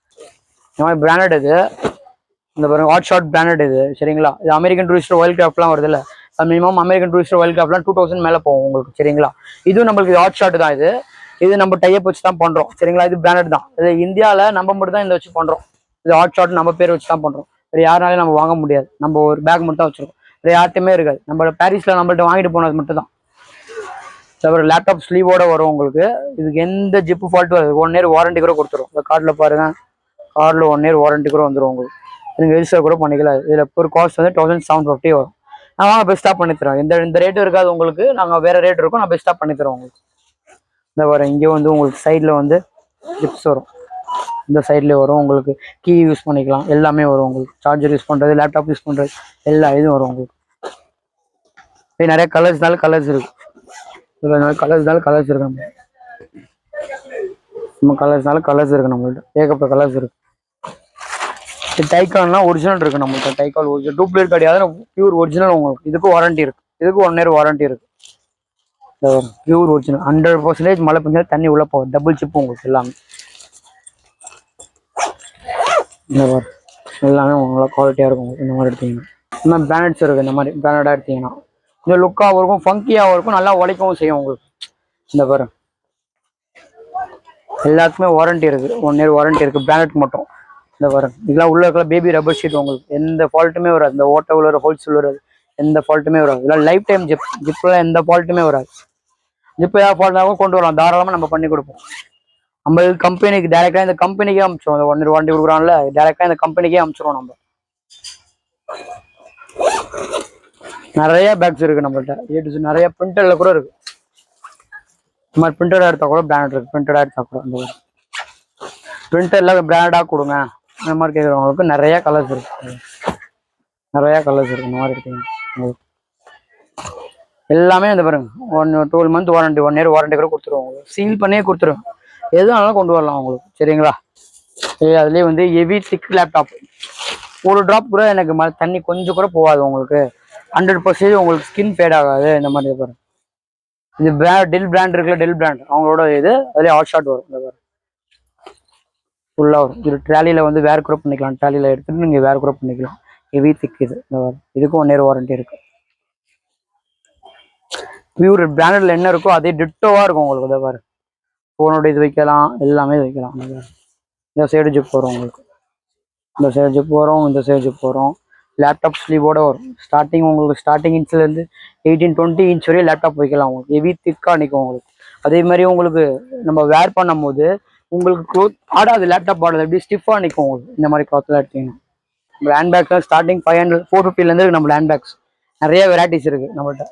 இந்த மாதிரி பிராண்டட் இது. இந்த பாருங்க, ஹாட் ஷாட் பிராண்டட் இது. சரிங்களா? இது அமெரிக்கன் டூரிஸ்டர் வேர்ல்ட் கிராஃப்ட்லாம் வருது இல்லை, மினிமம் அமெரிக்கன் டூரிஸ்டர் வேர்ல்ட் கிராஃப்ட்லாம் 2000 மேலே போகும் உங்களுக்கு. சரிங்களா? இதுவும் நம்மளுக்கு ஹாட் ஷாட் தான். இது நம்ம டைப் வச்சு தான் பண்ணுறோம். சரிங்களா? இது பிராண்டட் தான். இது இந்தியாவில் நம்ம மட்டும் தான் இந்த வச்சு பண்ணுறோம். இது ஹாட் ஷாட் நம்ம பேர் வச்சு தான் பண்ணுறோம். வேறு யாருனாலையும் நம்ம வாங்க முடியாது. நம்ம ஒரு பேக் மட்டும் தான் வச்சுருக்கோம், வேறு யார்ட்டையுமே இருக்காது. நம்ம பாரிஸில் நம்மள்ட்ட வாங்கிட்டு போனது மட்டும் தான். அப்புறம் லேப்டாப் ஸ்லீவோட வரும் உங்களுக்கு. இதுக்கு எந்த ஜிப்பு ஃபால்ட்டும் வராது. 1 இயர் வாரண்டி கூட கொடுத்துரும். இந்த கார்டில் பாருங்கள், கார்டில் 1 இயர் வாரண்டி கூட வந்துடும் உங்களுக்கு. நீங்கள் ரெஜிஸ்டர் கூட பண்ணிக்கலாம். இதில் ஒரு காஸ்ட் வந்து 1750 வரும். நான் பெஸ்ட்டாக பண்ணித்தரோம். இந்த ரேட்டும் இருக்காது உங்களுக்கு, நாங்கள் வேறு ரேட் இருக்கும், நான் பெஸ்ட்டாக பண்ணித்தரோம் உங்களுக்கு. இந்த வர இங்கே வந்து உங்களுக்கு சைடில் வந்து ஜிப்ஸ் வரும். இந்த சைட்லேயே வரும் உங்களுக்கு. கீ யூஸ் பண்ணிக்கலாம், எல்லாமே வரும் உங்களுக்கு. சார்ஜர் யூஸ் பண்ணுறது, லேப்டாப் யூஸ் பண்ணுறது, எல்லா இதுவும் வரும் உங்களுக்கு. இது நிறைய கலர்ஸ்னாலும் கலர்ஸ் இருக்குது. இதில் கலர்ஸ் இருக்கு. நம்ம கலர்ஸ் இருக்குது நம்மள்ட்ட. ஏகப்பட்ட கலர்ஸ் இருக்குது. டைக்கான்லாம் ஒரிஜினல் இருக்குது நம்மள்ட்ட. டைக்கால் ஒரிஜினல், டூப்ளிகேட் கிடையாது, பியூர் ஒரிஜினல் உங்களுக்கு. இதுக்கும் வாரண்டி இருக்குது. இதுக்கு 1 இயர் வாரண்டி இருக்குது. பியூர் ஒரிஜினல் 100% மழை பெஞ்சா தண்ணி உள்ள போகும். டபுள் சிப்பு உங்களுக்கு எல்லாமே. இந்த மாதிரி எல்லாமே நல்லா குவாலிட்டியாக இருக்கும். இந்த மாதிரி எடுத்தீங்கன்னா இந்த மாதிரி பிராண்டட்ஸ் இருக்குது. இந்த மாதிரி பிராண்டடாக எடுத்தீங்கன்னா இந்த லுக்காகவும் இருக்கும், ஃபங்கியாகவும் இருக்கும், நல்லா உழைக்கவும் செய்யும் உங்களுக்கு. இந்த பாரு எல்லாத்துக்குமே வாரண்டி இருக்குது. 1 இயர் வாரண்டி இருக்குது பிராண்டட் மட்டும். இந்த பாரு இதெல்லாம் உள்ள இருக்கிற பேபி ரப்பர் ஷீட் உங்களுக்கு. எந்த ஃபால்ட்டுமே வராது. இந்த ஓட்டை உள்ள ஹோல்ஸ் வராது, எந்த ஃபால்ட்டுமே வராது. இதெல்லாம் லைஃப் டைம் ஜிப்லாம் எந்த ஃபால்ட்டுமே வராது. ஜிப் ஏதாவது ஃபால்ட்டாகவும் கொண்டு வரலாம், தாராளமாக நம்ம பண்ணி கொடுப்போம். நம்ம கம்பெனிக்கு டேரெக்டாக இந்த கம்பெனிக்கே அனுப்பிச்சிடும். அந்த 1 இயர் வாரண்டி கொடுக்குறான்ல, டேரெக்டாக இந்த கம்பெனிக்கே அனுப்பிச்சிடும். நம்ம நிறைய பேக்ஸ் இருக்குது நம்மள்ட்ட. நிறைய பிரிண்டரில் கூட இருக்குது. இந்த மாதிரி பிரிண்டடாக எடுத்தால் கூட பிராண்ட் இருக்குது. பிரிண்டடாக எடுத்தால் கூட இந்த பிரிண்டரில் பிராண்டாக கொடுங்க இந்த மாதிரி கேட்குறவங்களுக்கு நிறையா கலர்ஸ் இருக்குது. இந்த மாதிரி இருக்குங்க எல்லாமே. இந்த பாருங்க 12 மந்த் வாரண்டி, 1 இயர் வாரண்டி கூட கொடுத்துருவோம் உங்களுக்கு. சீல் பண்ணியே கொடுத்துருவோம். எதுனாலும் கொண்டு வரலாம் உங்களுக்கு. சரிங்களா? அதுலேயே வந்து ஹெவி திக் லேப்டாப். ஒரு ட்ராப் கூட எனக்கு தண்ணி கொஞ்சம் கூட போகாது உங்களுக்கு. 100% உங்களுக்கு ஸ்கின் ஃபேட் ஆகாது. இந்த மாதிரி பாருங்க. இது டெல் பிராண்ட் இருக்குல்ல, டெல் பிராண்ட் அவங்களோட இது. அதுலேயே ஹாட் ஷாட் வரும். இந்த பாருங்க ஃபுல்லாக வரும். இது ட்ராலியில் வந்து வேர் கூட பண்ணிக்கலாம். ட்ராலியில் எடுத்துகிட்டு நீங்கள் வேர் கூட பண்ணிக்கலாம். ஹெவி திக் இது. இந்த பாருங்க இதுக்கும் 1 இயர் வாரண்டி இருக்குது. பியூர் பிராண்டட்ல என்ன இருக்கோ அதே டிட்டோவாக இருக்கும் உங்களுக்கு. இதை பாரு ஃபோனோட இது வைக்கலாம், எல்லாமே வைக்கலாம். இந்த சைடு ஜிப் வரும் உங்களுக்கு. இந்த சைடு ஜிப் வரும், இந்த சைடு ஜிப் வரும். லேப்டாப் ஸ்லீவோட வரும். உங்களுக்கு ஸ்டார்டிங் இன்ச்லேருந்து 18-20 இன்ச் வரையும் லேப்டாப் வைக்கலாம் உங்களுக்கு. ஹெவி திக்காக நிற்கும் உங்களுக்கு. அதே மாதிரி உங்களுக்கு நம்ம வேர் பண்ணும் போது உங்களுக்கு க்ளோத் ஆடாது, லேப்டாப் ஆடாது, எப்படி ஸ்டிஃபாக நிற்கும் உங்களுக்கு. இந்த மாதிரி க்ளாத்லாம் எடுத்தீங்கன்னா நம்ம ஹேண்ட் பேக்ஸ்லாம் ஸ்டார்டிங் 450 நம்ம ஹேண்ட் பேக்ஸ் நிறைய வெரைட்டிஸ் இருக்குது நம்மள்ட்ட.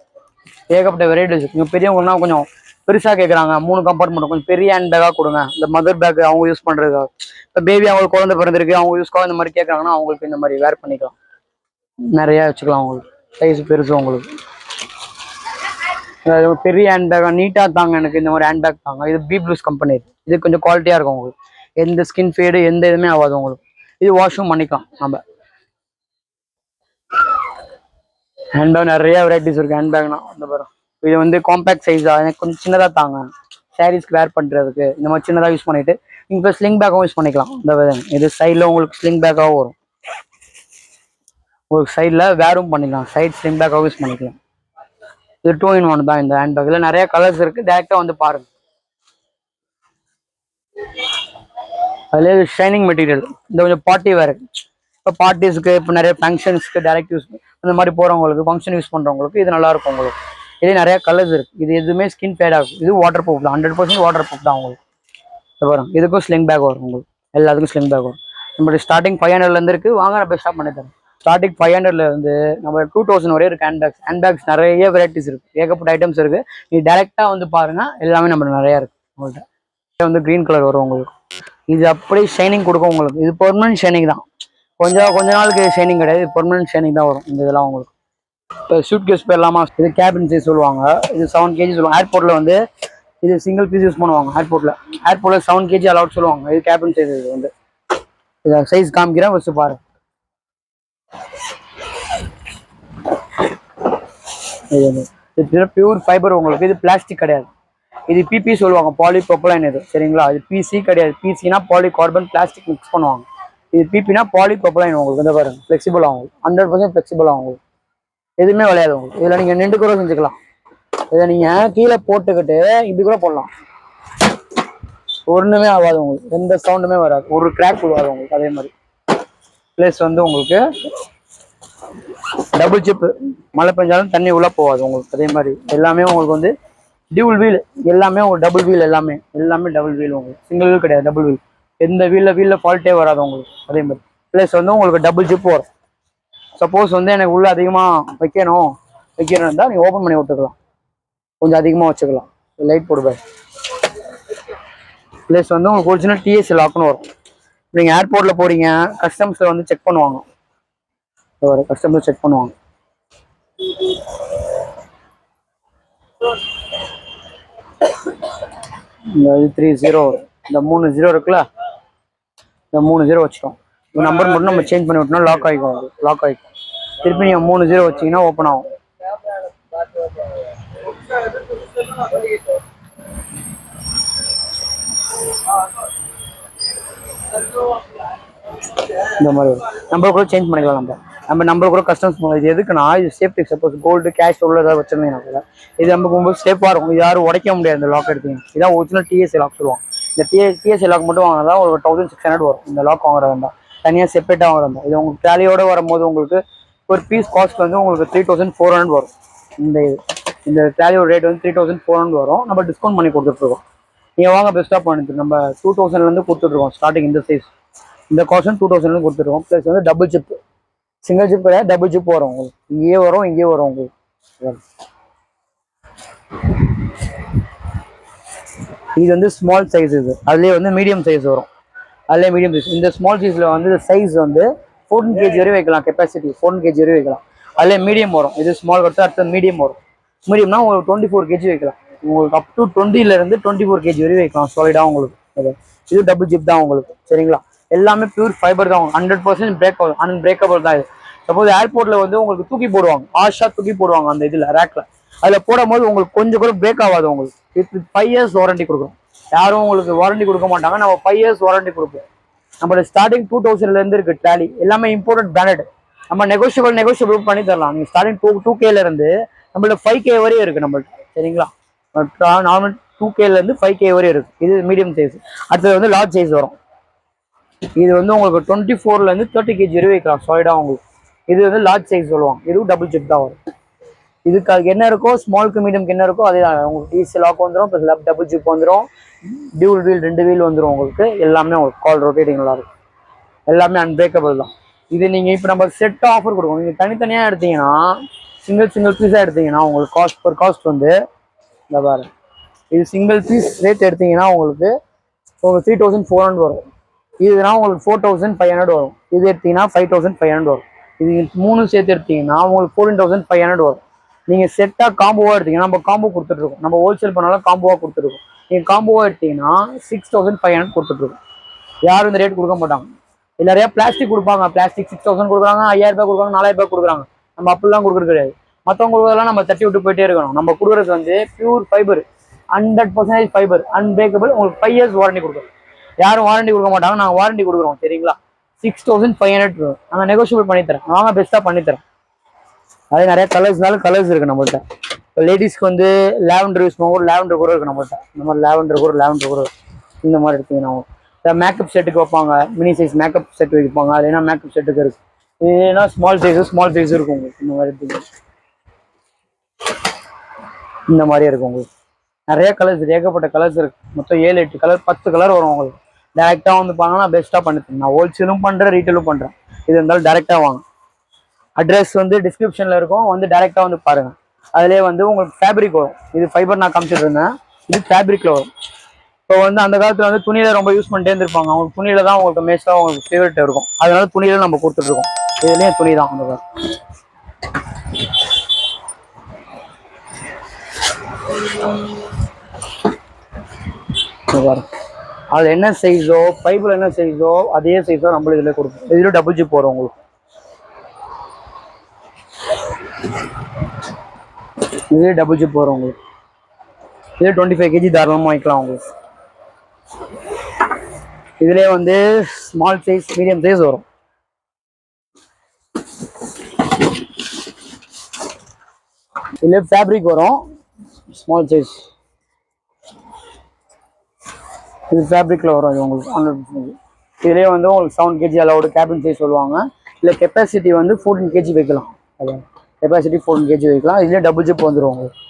ஏகப்பட்ட வெரைட்டிஸ் இருக்குது. நீங்கள் பெரியவங்கன்னா கொஞ்சம் பெருசாக கேட்குறாங்க, 3 கம்பார்ட்மெண்ட் கொஞ்சம் பெரிய ஹேண்ட் பேக்காக கொடுங்க. இந்த மதர் பேக் அவங்க யூஸ் பண்ணுறதுக்காக, இப்போ பேபி அவங்களுக்கு குழந்தை பிறந்திருக்கு அவங்க யூஸ்க்காக இந்த மாதிரி கேட்குறாங்கன்னா அவங்களுக்கு இந்த மாதிரி வேர் பண்ணிக்கலாம். நிறையா வச்சுக்கலாம் உங்களுக்கு. சைஸ் பெருசு உங்களுக்கு. பெரிய ஹேண்ட் பேக்காக நீட்டாக தாங்க எனக்கு இந்த மாதிரி ஹேண்ட் பேக் தாங்க. இது பீப்ளூஸ் கம்பெனி. இது கொஞ்சம் குவாலிட்டியாக இருக்கும் உங்களுக்கு. எந்த ஸ்கின் ஃபேடு எந்த இதுவுமே ஆகாது உங்களுக்கு. இது வாஷும் பண்ணிக்கலாம் நம்ம. ஹேண்ட் பேக் நிறைய வெரைட்டிஸ் இருக்குது. ஹேண்ட் பேக்னா இந்த பாரு இது வந்து காம்பேக்ட் சைஸாக எனக்கு கொஞ்சம் சின்னதாக தாங்க. சாரீஸ்க்கு வேர் பண்ணுறதுக்கு இந்த மாதிரி சின்னதாக யூஸ் பண்ணிவிட்டு நீங்கள் இப்போ ஸ்லிங் பேக்காகவும் யூஸ் பண்ணிக்கலாம். இந்த இது சைடில் உங்களுக்கு ஸ்லிங் பேக்காகவும் வரும். உங்களுக்கு சைடில் வேரும் பண்ணிக்கலாம், சைட் ஸ்லிங் பேக்காகவும் யூஸ் பண்ணிக்கலாம். இது 2-in-1 தான். இந்த ஹேண்ட் பேக்கில் நிறைய கலர்ஸ் இருக்குது. டேரெக்டாக வந்து பாருங்கள். அதுலேயே ஷைனிங் மெட்டீரியல். இந்த கொஞ்சம் பார்ட்டி வேறு. இப்போ பார்ட்டிஸ்க்கு இப்போ நிறைய ஃபங்க்ஷன்ஸ்க்கு டேரெக்ட் யூஸ் அந்த மாதிரி போகிறவங்களுக்கு, ஃபங்க்ஷன் யூஸ் பண்ணுறவங்களுக்கு இது நல்லாயிருக்கும் உங்களுக்கு. இதே நிறைய கலர்ஸ் இருக்குது. இது எதுவுமே ஸ்கின் ஃபேட் ஆகும். இது வாட்டர் ப்ரூஃப் தான், 100% வாட்டர் ப்ரூஃப் தான் உங்களுக்கு. வரும் இதுக்கும் ஸ்லிங் பேக் வரும் உங்களுக்கு. எல்லாத்துக்கும் ஸ்லிங் பேக் வரும். நம்மளுடைய ஸ்டார்டிங் 500லேருந்து இருக்குது. வாங்க நான் பெஸ்ட்டாக பண்ணி தரேன். ஸ்டார்டிங் 500லேருந்து நம்ம 2000 வரையும் இருக்குது. ஹேண்ட் பேக்ஸ் நிறைய வெரைட்டிஸ் இருக்குது. ஏகப்பட்ட ஐட்டம்ஸ் இருக்குது. நீ டேரெக்டாக வந்து பாருங்கள், எல்லாமே நம்ம நிறையா இருக்குது உங்கள்கிட்ட. வந்து க்ரீன் கலர் வரும் உங்களுக்கு. இது அப்படியே ஷைனிங் கொடுக்கும் உங்களுக்கு. இது பெர்மனன்ட் ஷைனிங் தான். கொஞ்ச நாளுக்கு ஷைனிங் கிடையாது. இது பெர்மனன்ட் ஷைனிங் தான் வரும் இந்த இதெல்லாம் உங்களுக்கு. இப்போ சூட் கேஸ் போயிடலாமா? இது கேபின் சைஸ் சொல்லுவாங்க. இது 7 kg சொல்லுவாங்க. ஏர்போர்ட்டில் வந்து இது சிங்கிள் பீஸ் யூஸ் பண்ணுவாங்க. ஏர்போர்ட்டில் 7 kg அலவுட் சொல்லுவாங்க. இது கேபின் சைஸ். இது வந்து இதை சைஸ் காமிக்கிறேன், வச்சு பாரு. இது பியூர் ஃபைபர் உங்களுக்கு. இது பிளாஸ்டிக் கிடையாது. இது பிபி சொல்லுவாங்க, பாலிப்ரோபிலைன். இது சரிங்களா? இது பிசி கிடையாது. பிசினா பாலி கார்பன் பிளாஸ்டிக் மிக்ஸ் பண்ணுவாங்க. இது பிபினா பாலிப்ரோபிலைன் உங்களுக்கு. இந்த பாருங்க, ஃபிளெக்சிபிள் ஆகும். 100% ஃபிளெக்சிபிள் ஆகும் உங்களுக்கு. எதுவுமே விளையாது உங்களுக்கு. இதில் நீங்கள் நின்று கூட செஞ்சுக்கலாம். இதை நீங்கள் கீழே போட்டுக்கிட்டு இப்படி கூட போடலாம். ஒன்றுமே ஆகாது உங்களுக்கு. எந்த சவுண்டுமே வராது. ஒரு கிராக் விடாது உங்களுக்கு. அதே மாதிரி ப்ளஸ் வந்து உங்களுக்கு டபுள் ஜிப்பு. மழை பெஞ்சாலும் தண்ணி உள்ளே போகாது உங்களுக்கு. அதே மாதிரி எல்லாமே உங்களுக்கு வந்து டியூல் வீல். எல்லாமே உங்களுக்கு டபுள் வீல். எல்லாமே டபுள் வீல் உங்களுக்கு. சிங்கிள் வீல் கிடையாது, டபுள் வீல். எந்த வீலில் ஃபால்ட்டே வராது உங்களுக்கு. அதே மாதிரி ப்ளஸ் வந்து உங்களுக்கு டபுள் ஜிப் வரும். சப்போஸ் வந்து எனக்கு உள்ள அதிகமாக வைக்கணும் இருந்தால் நீங்கள் ஓப்பன் பண்ணி விட்டுக்கலாம். கொஞ்சம் அதிகமாக வச்சுக்கலாம். லைட் போடுவேன். ப்ளஸ் வந்து உங்களுக்கு ஒரிஜினல் டிஎஸ்சி லாக்னு வரும். நீங்கள் ஏர்போர்ட்டில் போகிறீங்க, கஸ்டம்ஸில் வந்து செக் பண்ணுவாங்க. கஸ்டமர் செக் பண்ணுவாங்க. இந்த 30 இந்த 3 0 இருக்குல்ல, இந்த 3 0 வச்சுட்டோம். இந்த நம்பர் மட்டும் நம்ம சேஞ்ச் பண்ணி விட்டோம்னா லாக் ஆகிக்கும். திருப்பி நீங்கள் 3 0 வச்சிங்கன்னா ஓப்பன் ஆகும். இந்த மாதிரி நம்பர் கூட சேஞ்ச் பண்ணிக்கலாம். நம்ம நம்பர் கூட கஸ்டம்ஸ் இது எதுக்குன்னா, இது சேஃப்டி. சப்போஸ் கோல்டு கேஷ் உள்ள ஏதாவது வச்சிருந்தீங்கன்னா கூட இது நம்ம போகும்போது சேஃபாக இருக்கும். இது யாரும் உடைக்க முடியாது. இந்த லாக் எடுத்தீங்க. இதான் ஒரிஜினல் டிஎஸ்சி லாக் சொல்லுவாங்க. இந்த டிஎஸ்சி லாக் மட்டும் வாங்கினா ஒரு 1600 வரும். இந்த லாக் வாங்குறதா தனியாக செப்பரேட்டாக வாங்குறதா. இது உங்களுக்கு டேலியோட வரும்போது உங்களுக்கு ஒரு பீஸ் காஸ்ட் வந்து உங்களுக்கு 3400 வரும். இந்த டேலியோட ரேட் வந்து 3400 வரும். நம்ம டிஸ்கவுண்ட் பண்ணி கொடுத்துட்ருக்கோம். நீங்கள் வாங்க, பெஸ்ட்டாக பண்ணிட்டு நம்ம 2000 கொடுத்துட்ருக்கோம் ஸ்டார்டிங். இந்த சைஸ் இந்த காஸ்ட் 2000 கொடுத்துருக்கோம். ப்ளஸ் வந்து டபுள் ஜிப். சிங்கிள் ஜிப் கிடையாது, டபுள் ஜிப் வரும் உங்களுக்கு. இங்கேயே வரும் உங்களுக்கு. இது வந்து ஸ்மால் சைஸ். இது அதுலேயே வந்து மீடியம் சைஸ் வரும். இந்த ஸ்மால் சைஸில் வந்து சைஸ் வந்து 14 kg வரை வைக்கலாம். கெப்பாசிட்டி 14 kg வரை வைக்கலாம். அதுலேயே மீடியம் வரும். இது ஸ்மால் கொடுத்தா அடுத்த மீடியம் வரும். மீடியம்னா உங்களுக்கு 24 kg வைக்கலாம். உங்களுக்கு அப் டு 20 24 kg வரை வைக்கலாம் சாலிடாக உங்களுக்கு. இது டபுள் ஜிப் தான் உங்களுக்கு. சரிங்களா? எல்லாமே பியூர் ஃபைபர் தான். 100% அன்பிரேக்கபிள் தான். இது சப்போஸ் ஏர்போர்ட்டில் வந்து உங்களுக்கு தூக்கி போடுவாங்க, தூக்கி போடுவாங்க அந்த இதில் ரேக்கில். அதில் போடும் போது உங்களுக்கு கொஞ்சம் கூட பிரேக் ஆகாது உங்களுக்கு. 5 years வாரண்டி கொடுக்குறோம். யாரும் உங்களுக்கு வாரண்டி கொடுக்க மாட்டாங்க. நம்ம 5 years வாரண்டி கொடுப்போம். நம்மளோட ஸ்டார்டிங் 2000 இருக்கு ட்ராலி. எல்லாமே இம்போர்ட்டட் பிராண்டட். நம்ம நெகோஷியபிள் பண்ணி தரலாம். நீங்கள் ஸ்டார்டிங் 2K நம்மள்ட்ட 5K வரையும் இருக்கு நம்மள்ட்ட. சரிங்களா? நார்மல் 2K 5K வரையும் இருக்கு. இது மீடியம் சைஸ். அடுத்தது வந்து லார்ஜ் சைஸ் வரும். இது வந்து உங்களுக்கு 24 30 kg வரை வைக்கலாம் சாலிடாக உங்களுக்கு. இது வந்து லார்ஜ் சைஸ் சொல்லுவாங்க. இதுவும் டபுள் ஜிப் தான் வரும். இதுக்கு அதுக்கு என்ன இருக்கோ, ஸ்மால்க்கு மீடியம்க்கு என்ன இருக்கோ அதே தான் உங்களுக்கு. டிசி லாக் வந்துடும், ப்ளஸ் டபுள் ஜிப் வந்துடும், டியூல் வீல் 2 வீல் வந்துடும் உங்களுக்கு. எல்லாமே உங்களுக்கு கால் ரொட்டேட்டிங் நல்லா இருக்கும். எல்லாமே அன்பிரேக்கபிள் தான். இது நீங்கள் இப்போ நம்ம செட் ஆஃபர் கொடுக்கணும். நீங்கள் தனித்தனியாக எடுத்தீங்கன்னா, சிங்கிள் பீஸாக எடுத்தீங்கன்னா உங்களுக்கு காஸ்ட் வந்து இந்த பாரு. இது சிங்கிள் பீஸ் ரேட் எடுத்தீங்கன்னா உங்களுக்கு 3400 வரும். இதுனா உங்களுக்கு 4500 வரும். இது எடுத்தீங்கன்னா 5500 வரும். இது 3 சேர்த்து எடுத்தீங்கன்னா உங்களுக்கு 14500 வரும். நீங்கள் செட்டாக காம்போவாக எடுத்தீங்கன்னா நம்ம காம்போ கொடுத்துட்ருக்கோம். நம்ம ஹோல்சேல் பண்ணாலும் காம்போவாக கொடுத்துருக்கோம். நீங்கள் காம்போவாக எடுத்தீங்கன்னா 6500 கொடுத்துட்ருக்கோம். யாரும் இந்த ரேட் கொடுக்க மாட்டாங்க. இது நிறையா பிளாஸ்டிக் கொடுப்பாங்க. பிளாஸ்டிக் 6000 கொடுக்குறாங்க, 5000 கொடுக்குறாங்க, 4000 கொடுக்குறாங்க. நம்ம அப்படிலாம் கொடுக்குறது கிடையாது. மற்றவங்க கொடுக்குறதெல்லாம் நம்ம தட்டி விட்டு போயிட்டே இருக்கணும். நம்ம கொடுக்குறது வந்து பியூர் ஃபைபர், 100% ஃபைபர், அன்பிரேக்கபிள். உங்களுக்கு 5 years வாரண்டி கொடுக்குறோம். யாரும் வாரண்டி கொடுக்க மாட்டாங்க. நாங்கள் வாரண்டி கொடுக்குறோம். சரிங்களா? 6500 நாங்கள் நெகோஷியபிள் பண்ணித்தரேன். நாங்கள் பெஸ்ட்டாக பண்ணித்தரேன். அதே நிறைய கலர்ஸ் இருக்குது நம்மள்ட்ட. இப்போ லேடிஸ்க்கு வந்து லேவண்டர் யூஸ் பண்ணுவோம். லேவண்டர் கூட இருக்குது நம்மள்ட்ட. இந்த மாதிரி லேவண்டர் கூட இந்த மாதிரி எடுத்தீங்கன்னா மேக்கப் செட்டுக்கு வைப்பாங்க. மினி சைஸ் மேக்கப் செட் வைப்பாங்க. அது என்ன மேக்கப் செட்டுக்கு இருக்குது. இதுனா ஸ்மால் சைஸ் இருக்கும் உங்களுக்கு. இந்த மாதிரி எடுத்தீங்க இந்த மாதிரியே இருக்கும் உங்களுக்கு. நிறைய கலர்ஸ், ஏகப்பட்ட கலர்ஸ் இருக்குது. மொத்தம் 7-8 கலர், 10 கலர் வரும் உங்களுக்கு. டேரெக்டாக வந்து பாங்கன்னா பெஸ்ட்டாக பண்ணித்தரேன். நான் ஹோல்சேலும் பண்ணுறேன், ரீட்டெயிலும் பண்ணுறேன். இது இருந்தாலும் டேரெக்டாக வாங்க. அட்ரஸ் வந்து டிஸ்கிரிப்ஷனில் இருக்கும். வந்து டேரெக்டாக வந்து பாருங்கள். அதிலே வந்து உங்களுக்கு ஃபேப்ரிக் வரும். இது ஃபைபர் நான் காமிச்சிட்டு இருந்தேன். இது ஃபேப்ரிக்கில் வரும். இப்போ வந்து அந்த காலத்தில் வந்து துணியில ரொம்ப யூஸ் பண்ணிட்டே இருந்திருப்பாங்க. அவங்க துணியில தான் உங்களுக்கு மேட்சாக அவங்களுக்கு ஃபேவரட் இருக்கும். அதனால துணியில நம்ம கொடுத்துட்ருக்கோம். இதுலேயும் துணி தான் அந்த காலம். அது என்ன சைஸோ பைப்பில் என்ன சைஸோ அதே சைஸோ நம்மள இதில் கொடுப்போம். இதில் டபுள் ஜிப் வரும் உங்களுக்கு. இதுலேயே டபுள் ஜிப் வரும் உங்களுக்கு. இதே 25 kg தாராளமாக வாங்கிக்கலாம் உங்களுக்கு. இதுலேயே வந்து ஸ்மால் சைஸ் மீடியம் சைஸ் வரும். இதுலேயே ஃபேப்ரிக் வரும் ஸ்மால் சைஸ். இது ஃபேப்ரிக்கில் வரும். இது உங்களுக்கு 100%. இதுலேயே வந்து உங்களுக்கு 7 kg அளவோட கேபின் சைஸ் சொல்லுவாங்க. இல்லை கெப்பாசிட்டி வந்து 14 kg வைக்கலாம். அதான் கெப்பாசிட்டி 14 kg வைக்கலாம். இதுலேயே டபுள் ஜிப் வந்துடும் உங்களுக்கு.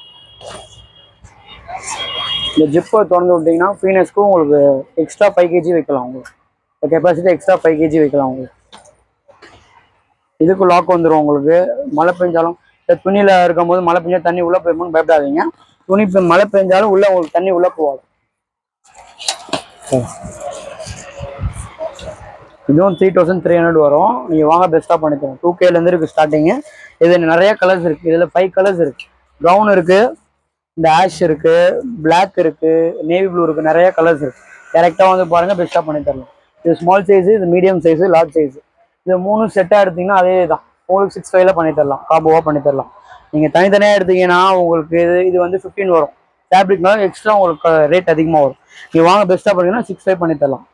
இந்த ஜிப்பை திறந்து விட்டிங்கன்னா ஃபீனஸ்க்கும் உங்களுக்கு எக்ஸ்ட்ரா 5 kg வைக்கலாம். உங்களுக்கு கெப்பாசிட்டி எக்ஸ்ட்ரா 5 kg வைக்கலாம் உங்களுக்கு. இதுக்கு லாக் வந்துடும் உங்களுக்கு. மழை பெஞ்சாலும் துணியில் இருக்கும்போது மழை பெஞ்சால் தண்ணி உள்ளே போயிருமோன்னு பயப்படாதீங்க. துணி மழை பெஞ்சாலும் உள்ளே உங்களுக்கு தண்ணி உள்ளே போகாது. இதுவும் 3300 வரும். நீங்கள் வாங்க பெஸ்ட்டாக பண்ணித்தரோம். 2Kலேருந்து இருக்குது ஸ்டார்டிங்கு. இது நிறைய கலர்ஸ் இருக்குது. இதில் 5 கலர்ஸ் இருக்குது. ப்ரௌன் இருக்குது, இந்த ஆஷ் இருக்குது, பிளாக் இருக்குது, நேவி ப்ளூ இருக்குது. நிறைய கலர்ஸ் இருக்குது. டேரெக்டாக வந்து பாருங்கள், பெஸ்ட்டாக பண்ணி தரலாம். இது ஸ்மால் சைஸு, இது மீடியம் சைஸு, லார்ஜ் சைஸு. இது 3 செட்டாக எடுத்திங்கன்னா அதே தான் உங்களுக்கு 6.5ல பண்ணித்தரலாம். காம்போவாக பண்ணித்தரலாம். நீங்கள் தனித்தனியாக எடுத்தீங்கன்னா உங்களுக்கு இது வந்து 15 வரும். ஃபேப்ரிக்னால எக்ஸ்ட்ரா உங்களுக்கு ரேட் அதிகமாக வரும். நீங்கள் வாங்க பெஸ்ட்டாக பண்ணிங்கன்னா 6.5 பண்ணித்தரலாம்.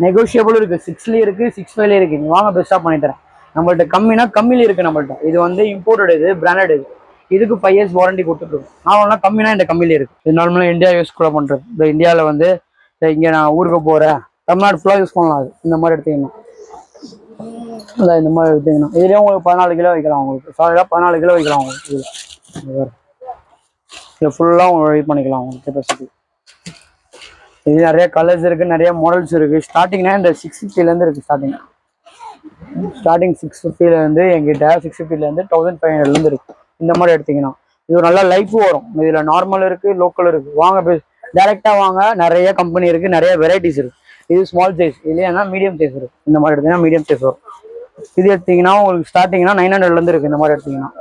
நெகோஷியபிளும் இருக்குது. 6லேயும் இருக்குது, 6.5லேயும் இருக்குது. நீங்கள் வாங்க பெஸ்ட்டாக பண்ணித்தரேன். நம்மள்ட்ட கம்மினா கம்மியில் இருக்குது நம்மள்ட்ட. இது வந்து இம்போர்ட்டட், இது பிராண்டட். இதுக்கு 5 years வாரண்டி கொடுத்துட்ருக்கோம். நான் கம்மினா இந்த கம்மியில் இருக்குது. இது நார்மலாக இந்தியா யூஸ் கூட பண்ணுறது. இந்த இந்தியாவில் வந்து இங்கே நான் ஊருக்கு போகிறேன், தமிழ்நாடு ஃபுல்லாக யூஸ் பண்ணலாம். அது இந்த மாதிரி எடுத்தீங்கன்னா அதான் இந்த மாதிரி எடுத்தீங்கன்னா இதுலேயே உங்களுக்கு 14 கிலோ வைக்கலாம். உங்களுக்கு சாலிடாக 14 கிலோ வைக்கலாம். உங்களுக்கு இது ஃபுல்லாக உங்களுக்கு இது பண்ணிக்கலாம். உங்களுக்கு கெப்பாசிட்டி. இது நிறைய கலர்ஸ் இருக்குது, நிறைய மாடல்ஸ் இருக்குது. ஸ்டார்டிங்னா இந்த 650லேருந்து இருக்குது. ஸ்டார்டிங் 650லேருந்து எங்கிட்ட 650லேருந்து 1500லேருந்து இருக்குது. இந்த மாதிரி எடுத்திங்கன்னா இது நல்லா லைஃபும் வரும். இதில் நார்மல் இருக்குது, லோக்கல் இருக்குது. வாங்க டேரெக்டாக வாங்க. நிறைய கம்பெனி இருக்குது, நிறைய வெரைட்டிஸ் இருக்குது. இது ஸ்மால் சைஸ், இல்லையா மீடியம் சைஸ் இருக்குது. இந்த மாதிரி எடுத்திங்கன்னா மீடியம் சைஸ் வரும். இது எடுத்திங்கன்னா உங்களுக்கு ஸ்டார்டிங்னா 900லேருந்து இருக்குது. இந்த மாதிரி எடுத்திங்கன்னா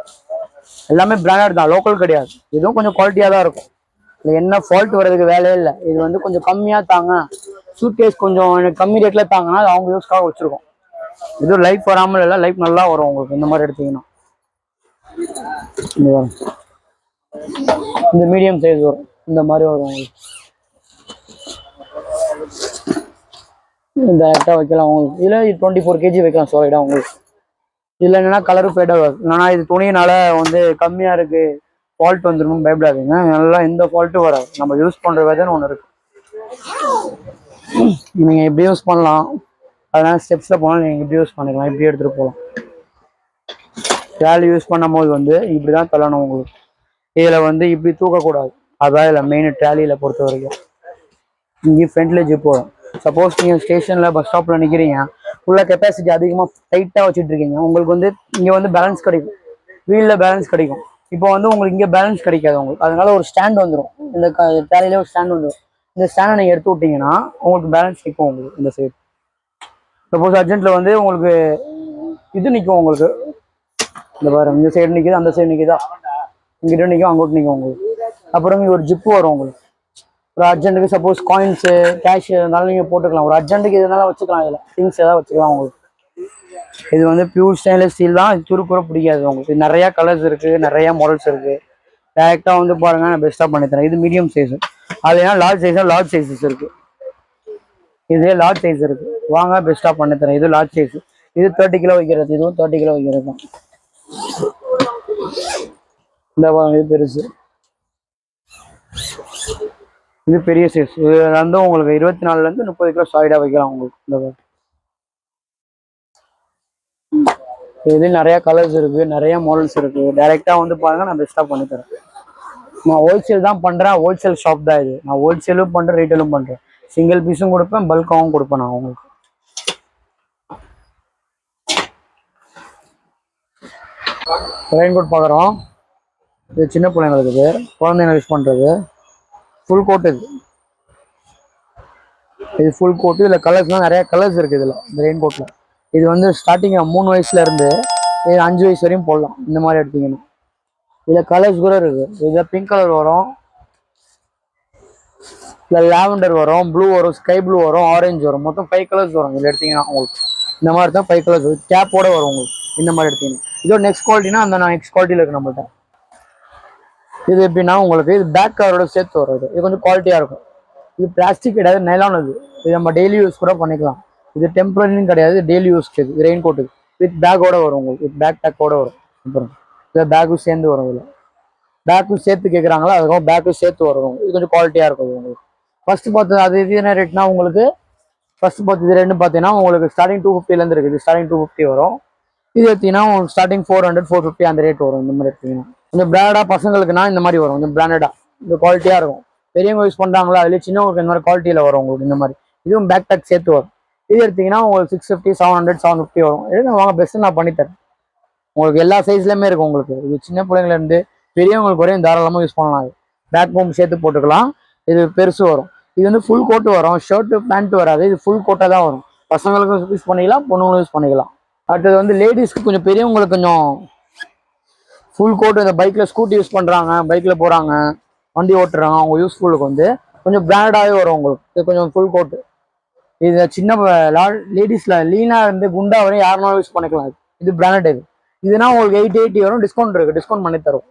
எல்லாமே பிராண்டட் தான், லோக்கல் கிடையாது. இதுவும் கொஞ்சம் குவாலிட்டியாக தான் இருக்கும். இல்லை என்ன ஃபால்ட் வர்றதுக்கு வேலையே இல்லை. இது வந்து கொஞ்சம் கம்மியாக தாங்க, சூட் கேஸ் கொஞ்சம் எனக்கு கம்மி ரேட்டில் தாங்கன்னா அது அவங்க யூஸ்க்காக வச்சுருக்கோம். இதுவும் லைஃப் வராமல் இல்லை, லைஃப் நல்லா வரும் உங்களுக்கு. இந்த மாதிரி எடுத்திங்கன்னா இந்த மீடியம் சைஸ் வரும். இந்த மாதிரி வரும் உங்களுக்கு. டேரெக்டாக வைக்கலாம் உங்களுக்கு. இதில் 24 kg வைக்கலாம் சாலிடாக உங்களுக்கு. இதில் என்னென்னா கலரும் ஃபேடாக வரும். இல்லைனா இது துணியினால வந்து கம்மியாக இருக்குது, ஃபால்ட் வந்துடணும்னு பயப்படாதீங்க. நல்லா எந்த ஃபால்ட்டும் வராது. நம்ம யூஸ் பண்ணுற விதன்னு ஒன்று இருக்குது. நீங்கள் எப்படி யூஸ் பண்ணலாம், அதனால் ஸ்டெப்ஸில் போனால் நீங்கள் இப்படி யூஸ் பண்ணிக்கலாம். இப்படி எடுத்துகிட்டு போகலாம். ட்ராலி யூஸ் பண்ணும் போது வந்து இப்படி தான் தள்ளணும் உங்களுக்கு. இதில் வந்து இப்படி தூக்கக்கூடாது. அதான் இதில் மெயின் ட்ராலியில் பொறுத்த வரைக்கும். இங்கே ஃப்ரண்ட்டில் ஜிப் வரும். சப்போஸ் நீங்கள் ஸ்டேஷனில் பஸ் ஸ்டாப்பில் நிற்கிறீங்க, ஃபுல்லாக கெப்பாசிட்டி அதிகமாக டைட்டாக வச்சுட்ருக்கீங்க, உங்களுக்கு வந்து இங்கே வந்து பேலன்ஸ் கிடைக்கும், வீலில் பேலன்ஸ் கிடைக்கும். இப்போ வந்து உங்களுக்கு இங்கே பேலன்ஸ் கிடைக்காது உங்களுக்கு. அதனால ஒரு ஸ்டாண்ட் வந்துடும். இந்த ட்ராலியிலே ஒரு ஸ்டாண்ட் வந்துடும். இந்த ஸ்டாண்டை நீங்கள் எடுத்து விட்டிங்கன்னா உங்களுக்கு பேலன்ஸ் நிற்கும் உங்களுக்கு. இந்த சைடு சப்போஸ் அர்ஜென்ட்டில் வந்து உங்களுக்கு இது நிற்கும் உங்களுக்கு. இந்த பாருங்க, இந்த சைடு நிற்கிது, அந்த சைடு நிற்கிதா, இங்கிட்ட நிற்கும், அங்கிட்ட நிற்கும் உங்களுக்கு. அப்புறம் இங்கே ஒரு ஜிப்பு வரும் உங்களுக்கு. ஒரு அர்ஜென்ட்டுக்கு சப்போஸ் காயின்ஸு கேஷ் இருந்தாலும் நீங்கள் போட்டுக்கலாம். ஒரு அர்ஜென்ட்டுக்கு எதுனாலும் வச்சுக்கலாம். இதில் திங்ஸ் எதாவது வச்சுக்கலாம் உங்களுக்கு. இது வந்து பியூர் ஸ்டெயின்லெஸ் ஸ்டீல் தான். இது துருக்குற பிடிக்காது உங்களுக்கு. இது நிறையா கலர்ஸ் இருக்குது, நிறையா மாடல்ஸ் இருக்குது. டேரெக்டாக வந்து பாருங்கள், நான் பெஸ்ட்டாக பண்ணித்தரேன். இது மீடியம் சைஸு. அது ஏன்னா லார்ஜ் சைஸஸ் இருக்குது. இதே லார்ஜ் சைஸ் இருக்குது. வாங்க பெஸ்ட்டாக பண்ணித்தரேன். இது லார்ஜ் சைஸு. இது 30 கிலோ வைக்கிறது. இதுவும் 30 கிலோ வைக்கிறது தான். இந்த இது பெருசு, இது பெரிய சைஸ். இது வந்து உங்களுக்கு 24லேருந்து 30 கிலோ சாலிடாக வைக்கலாம் உங்களுக்கு. இந்த இதுலேயும் நிறையா கலர்ஸ் இருக்குது, நிறையா மாடல்ஸ் இருக்குது. டேரெக்டாக வந்து பாருங்கள், நான் பெஸ்ட்டாக பண்ணித்தரேன். நான் ஹோல்சேல் தான் பண்ணுறேன். ஹோல்சேல் ஷாப் தான் இது. நான் ஹோல்சேலும் பண்ணுறேன், ரீட்டெயிலும் பண்ணுறேன். சிங்கிள் பீஸும் கொடுப்பேன், பல்காகவும் கொடுப்பேன் நான் உங்களுக்கு. ரெயின் கோட் பார்க்குறோம். இது சின்ன பிள்ளைங்களுக்கு, குழந்தைங்க யூஸ் பண்ணுறது. ஃபுல் கோட் இது. இது ஃபுல் கோட்டு. இதில் கலர்ஸ்லாம் நிறைய கலர்ஸ் இருக்குது இதில் இந்த ரெயின் கோட்டில். இது வந்து ஸ்டார்டிங் 3 வயசுல இருந்து 5 வயசு வரையும் போடலாம். இந்த மாதிரி எடுத்தீங்கன்னா இதில் கலர்ஸ் கூட இருக்குது. இதில் பிங்க் கலர் வரும், இல்லை லாவெண்டர் வரும், ப்ளூ வரும், ஸ்கை ப்ளூ வரும், ஆரஞ்சு வரும். மொத்தம் 5 கலர்ஸ் வரும். இதில் எடுத்தீங்கன்னா உங்களுக்கு இந்த மாதிரி தான் 5 கலர்ஸ் வரும். கேப்போட வரும் உங்களுக்கு இந்த மாதிரி எடுத்தீங்கன்னா. இதோட நெக்ஸ்ட் குவாலிட்டினா அந்த நெக்ஸ்ட் குவாலிட்டியில் இருக்குது நம்மள்ட்ட. இது எப்படின்னா உங்களுக்கு இது பேக் கவரோட சேர்த்து வரும். இது கொஞ்சம் குவாலிட்டியாக இருக்கும். இது பிளாஸ்டிக் கிடையாது, நைலான். இது நம்ம டெய்லி யூஸ் கூட பண்ணிக்கலாம். இது டெம்பரரின்னு கிடையாது, டெய்லி யூஸ்க்கு. இது ரெயின் கோட்டு வித் பேக்கோட வரும் உங்களுக்கு. வித் பேக் பேக்கோட வரும். அப்புறம் இதில் பேக்கும் சேர்ந்து வரும். இதில் பேக்கும் சேர்த்து கேட்குறாங்களா, அதுக்கும் பேக்கும் சேர்த்து வரும். இது கொஞ்சம் குவாலிட்டியாக இருக்கும் உங்களுக்கு. ஃபர்ஸ்ட் பார்த்து அது இது என்ன ரேட்னா உங்களுக்கு ஃபர்ஸ்ட் பார்த்து இது ரெண்டு பார்த்தீங்கன்னா உங்களுக்கு ஸ்டார்டிங் 250லேருந்து இருக்குது. இது ஸ்டார்டிங் 250 வரும். இது எடுத்தீங்கன்னா உங்களுக்கு ஸ்டார்டிங் 400 450 அந்த ரேட் வரும். இந்த மாதிரி எடுத்தீங்கன்னா கொஞ்சம் பிராண்டடாக பசங்களுக்குனா இந்த மாதிரி வரும். கொஞ்சம் பிராண்டடாக இந்த குவாலிட்டியாக இருக்கும். பெரியவங்க யூஸ் பண்ணுறாங்களா, அதுலேயே சின்னவங்களுக்கு இந்த மாதிரி குவாலிட்டியில் வரும் உங்களுக்கு இந்த மாதிரி. இதுவும் பேக் பேக் சேர்த்து வரும். இது எடுத்தீங்கன்னா உங்களுக்கு 650 700 750 வரும். எடுங்க வாங்க, பெஸ்ட்டு நான் பண்ணித்தரேன். உங்களுக்கு எல்லா சைஸ்லையுமே இருக்கும் உங்களுக்கு. இது சின்ன பிள்ளைங்கலேருந்து பெரியவங்களுக்கு வரையும் தாராளமாக யூஸ் பண்ணலாம். பேக் போம் சேர்த்து போட்டுக்கலாம். இது பெருசு வரும். இது வந்து ஃபுல் கோட்டு வரும், ஷர்ட்டு பேண்ட் வராது. இது ஃபுல் கோட்டாக தான் வரும். பசங்களுக்கும் யூஸ் பண்ணிக்கலாம், பொண்ணுங்களும் யூஸ் பண்ணிக்கலாம். அடுத்தது வந்து லேடிஸ்க்கு கொஞ்சம் பெரியவங்களுக்கு கொஞ்சம் ஃபுல் கோட்டு. இந்த பைக்கில் ஸ்கூட்டி யூஸ் பண்ணுறாங்க, பைக்கில் போகிறாங்க, வண்டி ஓட்டுறாங்க, அவங்க யூஸ்ஃபுல்லுக்கு வந்து கொஞ்சம் பிராண்டடாகவே வரும் உங்களுக்கு. இது கொஞ்சம் ஃபுல் கோட்டு. இது சின்ன லேடிஸில் லீனாக இருந்து குண்டா வரையும் யாருனாலும் யூஸ் பண்ணிக்கலாம். இது பிராண்டட். இதுனா உங்களுக்கு 880 வரும். டிஸ்கவுண்ட் இருக்குது, டிஸ்கவுண்ட் பண்ணி தரும்.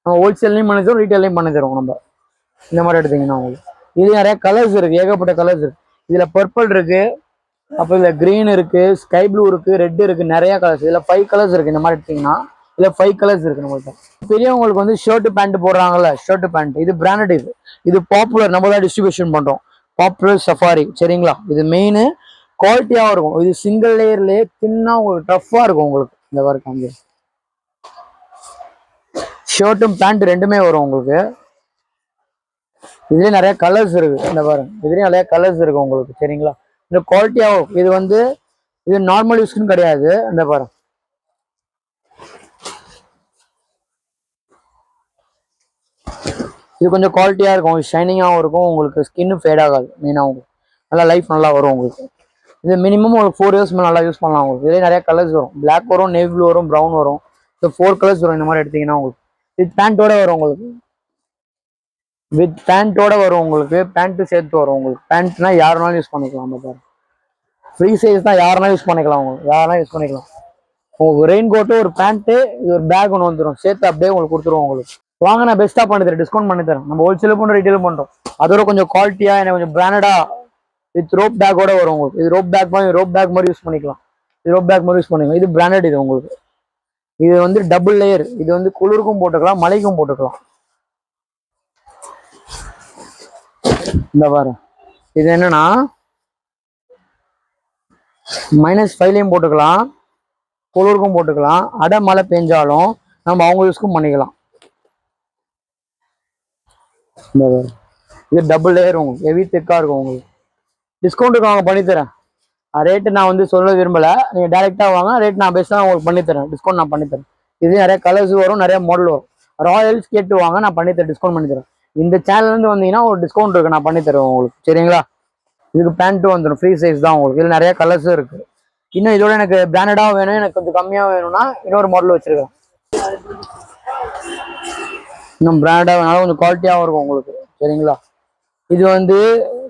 நம்ம ஹோல்சேல்லையும் பண்ணி தரும், ரீட்டைல்லையும் பண்ணி தருவோம் நம்ம. இந்த மாதிரி எடுத்தீங்கன்னா உங்களுக்கு இது நிறைய கலர்ஸ் இருக்குது, ஏகப்பட்ட கலர்ஸ் இருக்குது. இதில் பர்பிள் இருக்குது, அப்போ இதில் க்ரீன் இருக்குது, ஸ்கை ப்ளூ இருக்குது, ரெட் இருக்குது, நிறையா கலர்ஸ். இதில் 5 கலர்ஸ் இருக்குது. இந்த மாதிரி எடுத்தீங்கன்னா இதில் 5 கலர்ஸ் இருக்குது நம்மள்ட்ட. பெரியவங்களுக்கு வந்து ஷர்ட்டு பேண்ட் போடுறாங்கல்ல, ஷர்ட்டு பேண்ட் இது பிராண்டட். இது பாப்புலர், நம்ம தான் டிஸ்ட்ரிபியூஷன் பண்ணுறோம். பாப்புலர் சஃபாரி சரிங்களா. இது மெயின் குவாலிட்டியாகவும் இருக்கும். இது சிங்கிள் லேயர்லேயே தின்னா உங்களுக்கு டஃப்பாக இருக்கும் உங்களுக்கு. இந்த மாதிரி காமிங்க, ஷர்ட்டும் பேண்ட் ரெண்டுமே வரும் உங்களுக்கு. இதுலேயே நிறைய கலர்ஸ் இருக்குது. இந்த பாருங்க, இதுலேயும் நிறைய கலர்ஸ் இருக்குது உங்களுக்கு சரிங்களா. இந்த குவாலிட்டியாகவும் இது வந்து இது நார்மல் யூஸ்க்குன்னு கிடையாது. இந்த பாருங்க, இது கொஞ்சம் குவாலிட்டியாக இருக்கும், ஷைனிங்காகவும் இருக்கும். உங்களுக்கு ஸ்கின்னு ஃபேட் ஆகாது. மெயினாக உங்களுக்கு நல்லா லைஃப் நல்லா வரும் உங்களுக்கு. இது மினிமம் உங்களுக்கு 4 இயர்ஸ் மேலே நல்லா யூஸ் பண்ணலாம் உங்களுக்கு. இதே நிறைய கலர்ஸ் வரும். பிளாக் வரும், நேவி ப்ளூ வரும், ப்ரௌன் வரும். இந்த 4 கலர்ஸ் வரும். இந்த மாதிரி எடுத்தீங்கன்னா உங்களுக்கு வித் பேண்ட்டோட வரும் உங்களுக்கு. வித் பேண்ட்டோட வரும் உங்களுக்கு. பேண்ட்டு சேர்த்து வரும் உங்களுக்கு. பேண்ட்னா யாருனாலும் யூஸ் பண்ணிக்கலாம். அந்த பாருங்க, ஃப்ரீ சைஸ் தான், யாருனாலும் யூஸ் பண்ணிக்கலாம். உங்களுக்கு யாரெல்லாம் யூஸ் பண்ணிக்கலாம். உங்களுக்கு ரெயின் கோட்டு, ஒரு பேண்ட்டு, இது ஒரு பேக் ஒன்று வந்துடும், சேர்த்து அப்படியே உங்களுக்கு கொடுத்துருவோம் உங்களுக்கு. வாங்க, நான் பெஸ்ட்டாக பண்ணி தரேன், டிஸ்கவுண்ட் பண்ணி தரேன். நம்ம ஹோல்சேலும் பண்ணுறோம், ரீட்டெயிலும் பண்ணுறோம். அதோட கொஞ்சம் குவாலிட்டியாக எனக்கு கொஞ்சம் பிராண்டடாக வித் ரோப் பேக்கோட வரும் உங்களுக்கு. இது ரோப் பேக் மாதிரி யூஸ் பண்ணிக்கலாம். இது ரோப் பேக் மாதிரி யூஸ் பண்ணிக்கலாம். இது பிராண்டட். இது உங்களுக்கு இது வந்து டபுள் லேயர். இது வந்து குளிருக்கும் போட்டுக்கலாம், மழைக்கும் போட்டுக்கலாம். இந்த பாரு, இது என்னன்னா -5லையும் போட்டுக்கலாம், குளிருக்கும் போட்டுக்கலாம். அடை மழை பெஞ்சாலும் நம்ம அவங்க யூஸ்க்கும் பண்ணிக்கலாம். இந்த பாரு, இது டபுள் லேயர் உங்களுக்கு, ஹெவி திக்கா இருக்கும் உங்களுக்கு. டிஸ்கவுண்ட்டுக்கு அவங்க பண்ணித்தரேன். ரேட்டு நான் வந்து சொல்ல விரும்பலை, நீங்கள் டேரெக்டாக வாங்க. ரேட் நான் பெஸ்ட்டாக உங்களுக்கு பண்ணித்தரேன், டிஸ்கவுண்ட் நான் பண்ணித்தரேன். இது நிறைய கலர்ஸ் வரும், நிறைய மாடல் வரும். ராயல்ஸ் கேட்டு வாங்க, நான் பண்ணித்தரேன், டிஸ்கவுண்ட் பண்ணித்தரேன். இந்த சேனல்லேருந்து வந்தீங்கன்னா ஒரு டிஸ்கவுண்ட் இருக்குது, நான் பண்ணித்தரேன் உங்களுக்கு சரிங்களா. இதுக்கு பேண்ட்டும் வந்துடும், ஃப்ரீ சைஸ் தான் உங்களுக்கு. இதில் நிறைய கலர்ஸும் இருக்குது. இன்னும் இதோட எனக்கு பிராண்டடாக வேணும், எனக்கு கொஞ்சம் கம்மியாக வேணும்னா இன்னொரு மாடல் வச்சுருக்கேன். இன்னும் பிராண்டடாக வேணாலும் கொஞ்சம் குவாலிட்டியாகவும் இருக்கும் உங்களுக்கு சரிங்களா. இது வந்து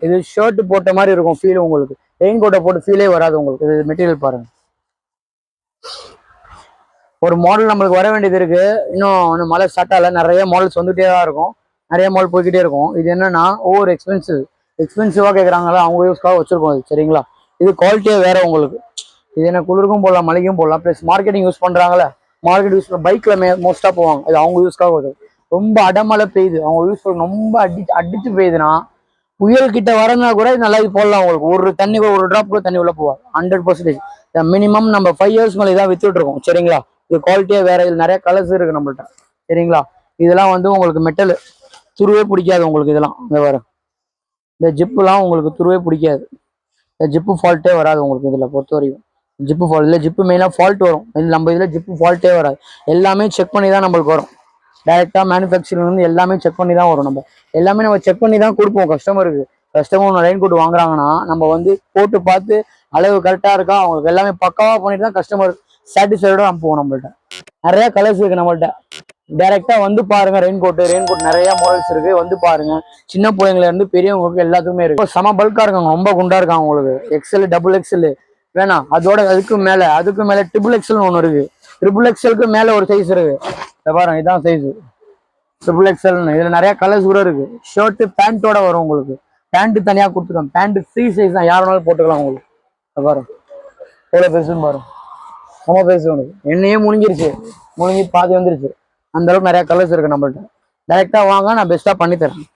இது ஷர்ட் போட்ட மாதிரி இருக்கும் ஃபீல் உங்களுக்கு. ரெயின் கோட்டை போட்டு ஃபீலே வராது உங்களுக்கு. இது மெட்டீரியல் பாருங்க. ஒரு மாடல் நம்மளுக்கு வர வேண்டியது இருக்கு. இன்னும் மழை ஸ்டார்ட் ஆகல, நிறைய மாடல்ஸ் வந்துகிட்டே தான் இருக்கும், நிறைய மாடல் போய்கிட்டே இருக்கும். இது என்னன்னா ஓவர் எக்ஸ்பென்சிவாக கேட்குறாங்களா, அவங்க யூஸ்க்காக வச்சிருக்கோம் இது சரிங்களா. இது குவாலிட்டியே வேற உங்களுக்கு. இது என்ன குளிருக்கும் போடலாம், மழைக்கும் போடலாம். ப்ளஸ் மார்க்கெட்டிங் யூஸ் பண்ணுறாங்களே, மார்க்கெட் யூஸ் பண்ண பைக்கில் மோஸ்ட்டாக போவாங்க. இது அவங்க யூஸ்க்காக வருது. ரொம்ப அடமழை பெய்யுது, அவங்க யூஸ் பண்ண ரொம்ப அடிச்சு பெய்யுதுன்னா, புயல் கிட்ட வரனா கூட நல்லா இது போடலாம் உங்களுக்கு. ஒரு ட்ராப் கூட தண்ணி உள்ள போவாது 100%. மினிமம் நம்ம 5 இயர்ஸ் மேலே இதான் வித்துட்டு இருக்கோம் சரிங்களா. இது குவாலிட்டியே வேற. இது நிறைய கலர்ஸ் இருக்கு நம்மள்ட்ட சரிங்களா. இதெல்லாம் வந்து உங்களுக்கு மெட்டல் துருவே பிடிக்காது உங்களுக்கு. இதெல்லாம் இந்த வர இந்த ஜிப்புலாம் உங்களுக்கு துருவே பிடிக்காது. இந்த ஜிப்பு ஃபால்ட்டே வராது உங்களுக்கு. இதில் பொறுத்த வரைக்கும் ஜிப்பு ஃபால்ட் இல்லை, ஜிப்பு மெயினாக ஃபால்ட் வரும். இது நம்ம இதில் ஜிப்பு ஃபால்ட்டே வராது. எல்லாமே செக் பண்ணி தான் நம்மளுக்கு வரும். டேரெக்டாக மேனுஃபேக்சரிங் வந்து எல்லாமே செக் பண்ணி தான் வரும். நம்ம எல்லாமே செக் பண்ணி தான் கொடுப்போம் கஸ்டமருக்கு. கஸ்டமர் ரெயின் கோட் வாங்குறாங்கன்னா நம்ம வந்து போட்டு பார்த்து அளவு கரெக்டாக இருக்கா, அவங்களுக்கு எல்லாமே பக்காவாக பண்ணிட்டு தான் கஸ்டமர் சாட்டிஸ்ஃபைடோட அனுப்புவோம். நம்மள்ட்ட நிறைய கலர்ஸ் இருக்கு நம்மள்ட்ட. டைரக்டா வந்து பாருங்க. ரெயின் கோட் நிறைய மாடல்ஸ் இருக்கு, வந்து பாருங்க. சின்ன பிள்ளைங்கள இருந்து பெரியவங்களுக்கு எல்லாத்துக்குமே இருக்கு. செம பல்கா இருக்காங்க, ரொம்ப குண்டா இருக்காங்க. உங்களுக்கு எக்ஸ்எல் டபுள் எக்ஸ்எல் வேணாம், அதோட அதுக்கு மேல ட்ரிபிள் எக்ஸ்எல் ஒன்று இருக்கு. ட்ரிபிள் எக்ஸ்எலுக்கு மேல ஒரு சைஸ் இருக்கு. இதை பாருங்க, இதான் சைஸ் ட்ரிபிள் எக்ஸ்எல்னு. இதுல நிறைய கலர்ஸ் கூட இருக்கு. ஷர்ட் பேண்டோட வரும் உங்களுக்கு. பேண்ட் தனியா கொடுத்துருக்கோம். பேண்ட் ஃப்ரீ சைஸ் தான், யார் வேணாலும் போட்டுக்கலாம் உங்களுக்கு. இதை பாருங்க எவ்வளவு பெருசுன்னு பாருங்க. ரொம்ப பெருசு உனக்கு. என்னையே முழுங்கி பாதி வந்துருச்சு. அந்த அளவுக்கு நிறைய கலர்ஸ் இருக்கு நம்மள்ட்ட. டைரக்டா வாங்க, நான் பெஸ்டா பண்ணி தரேன்.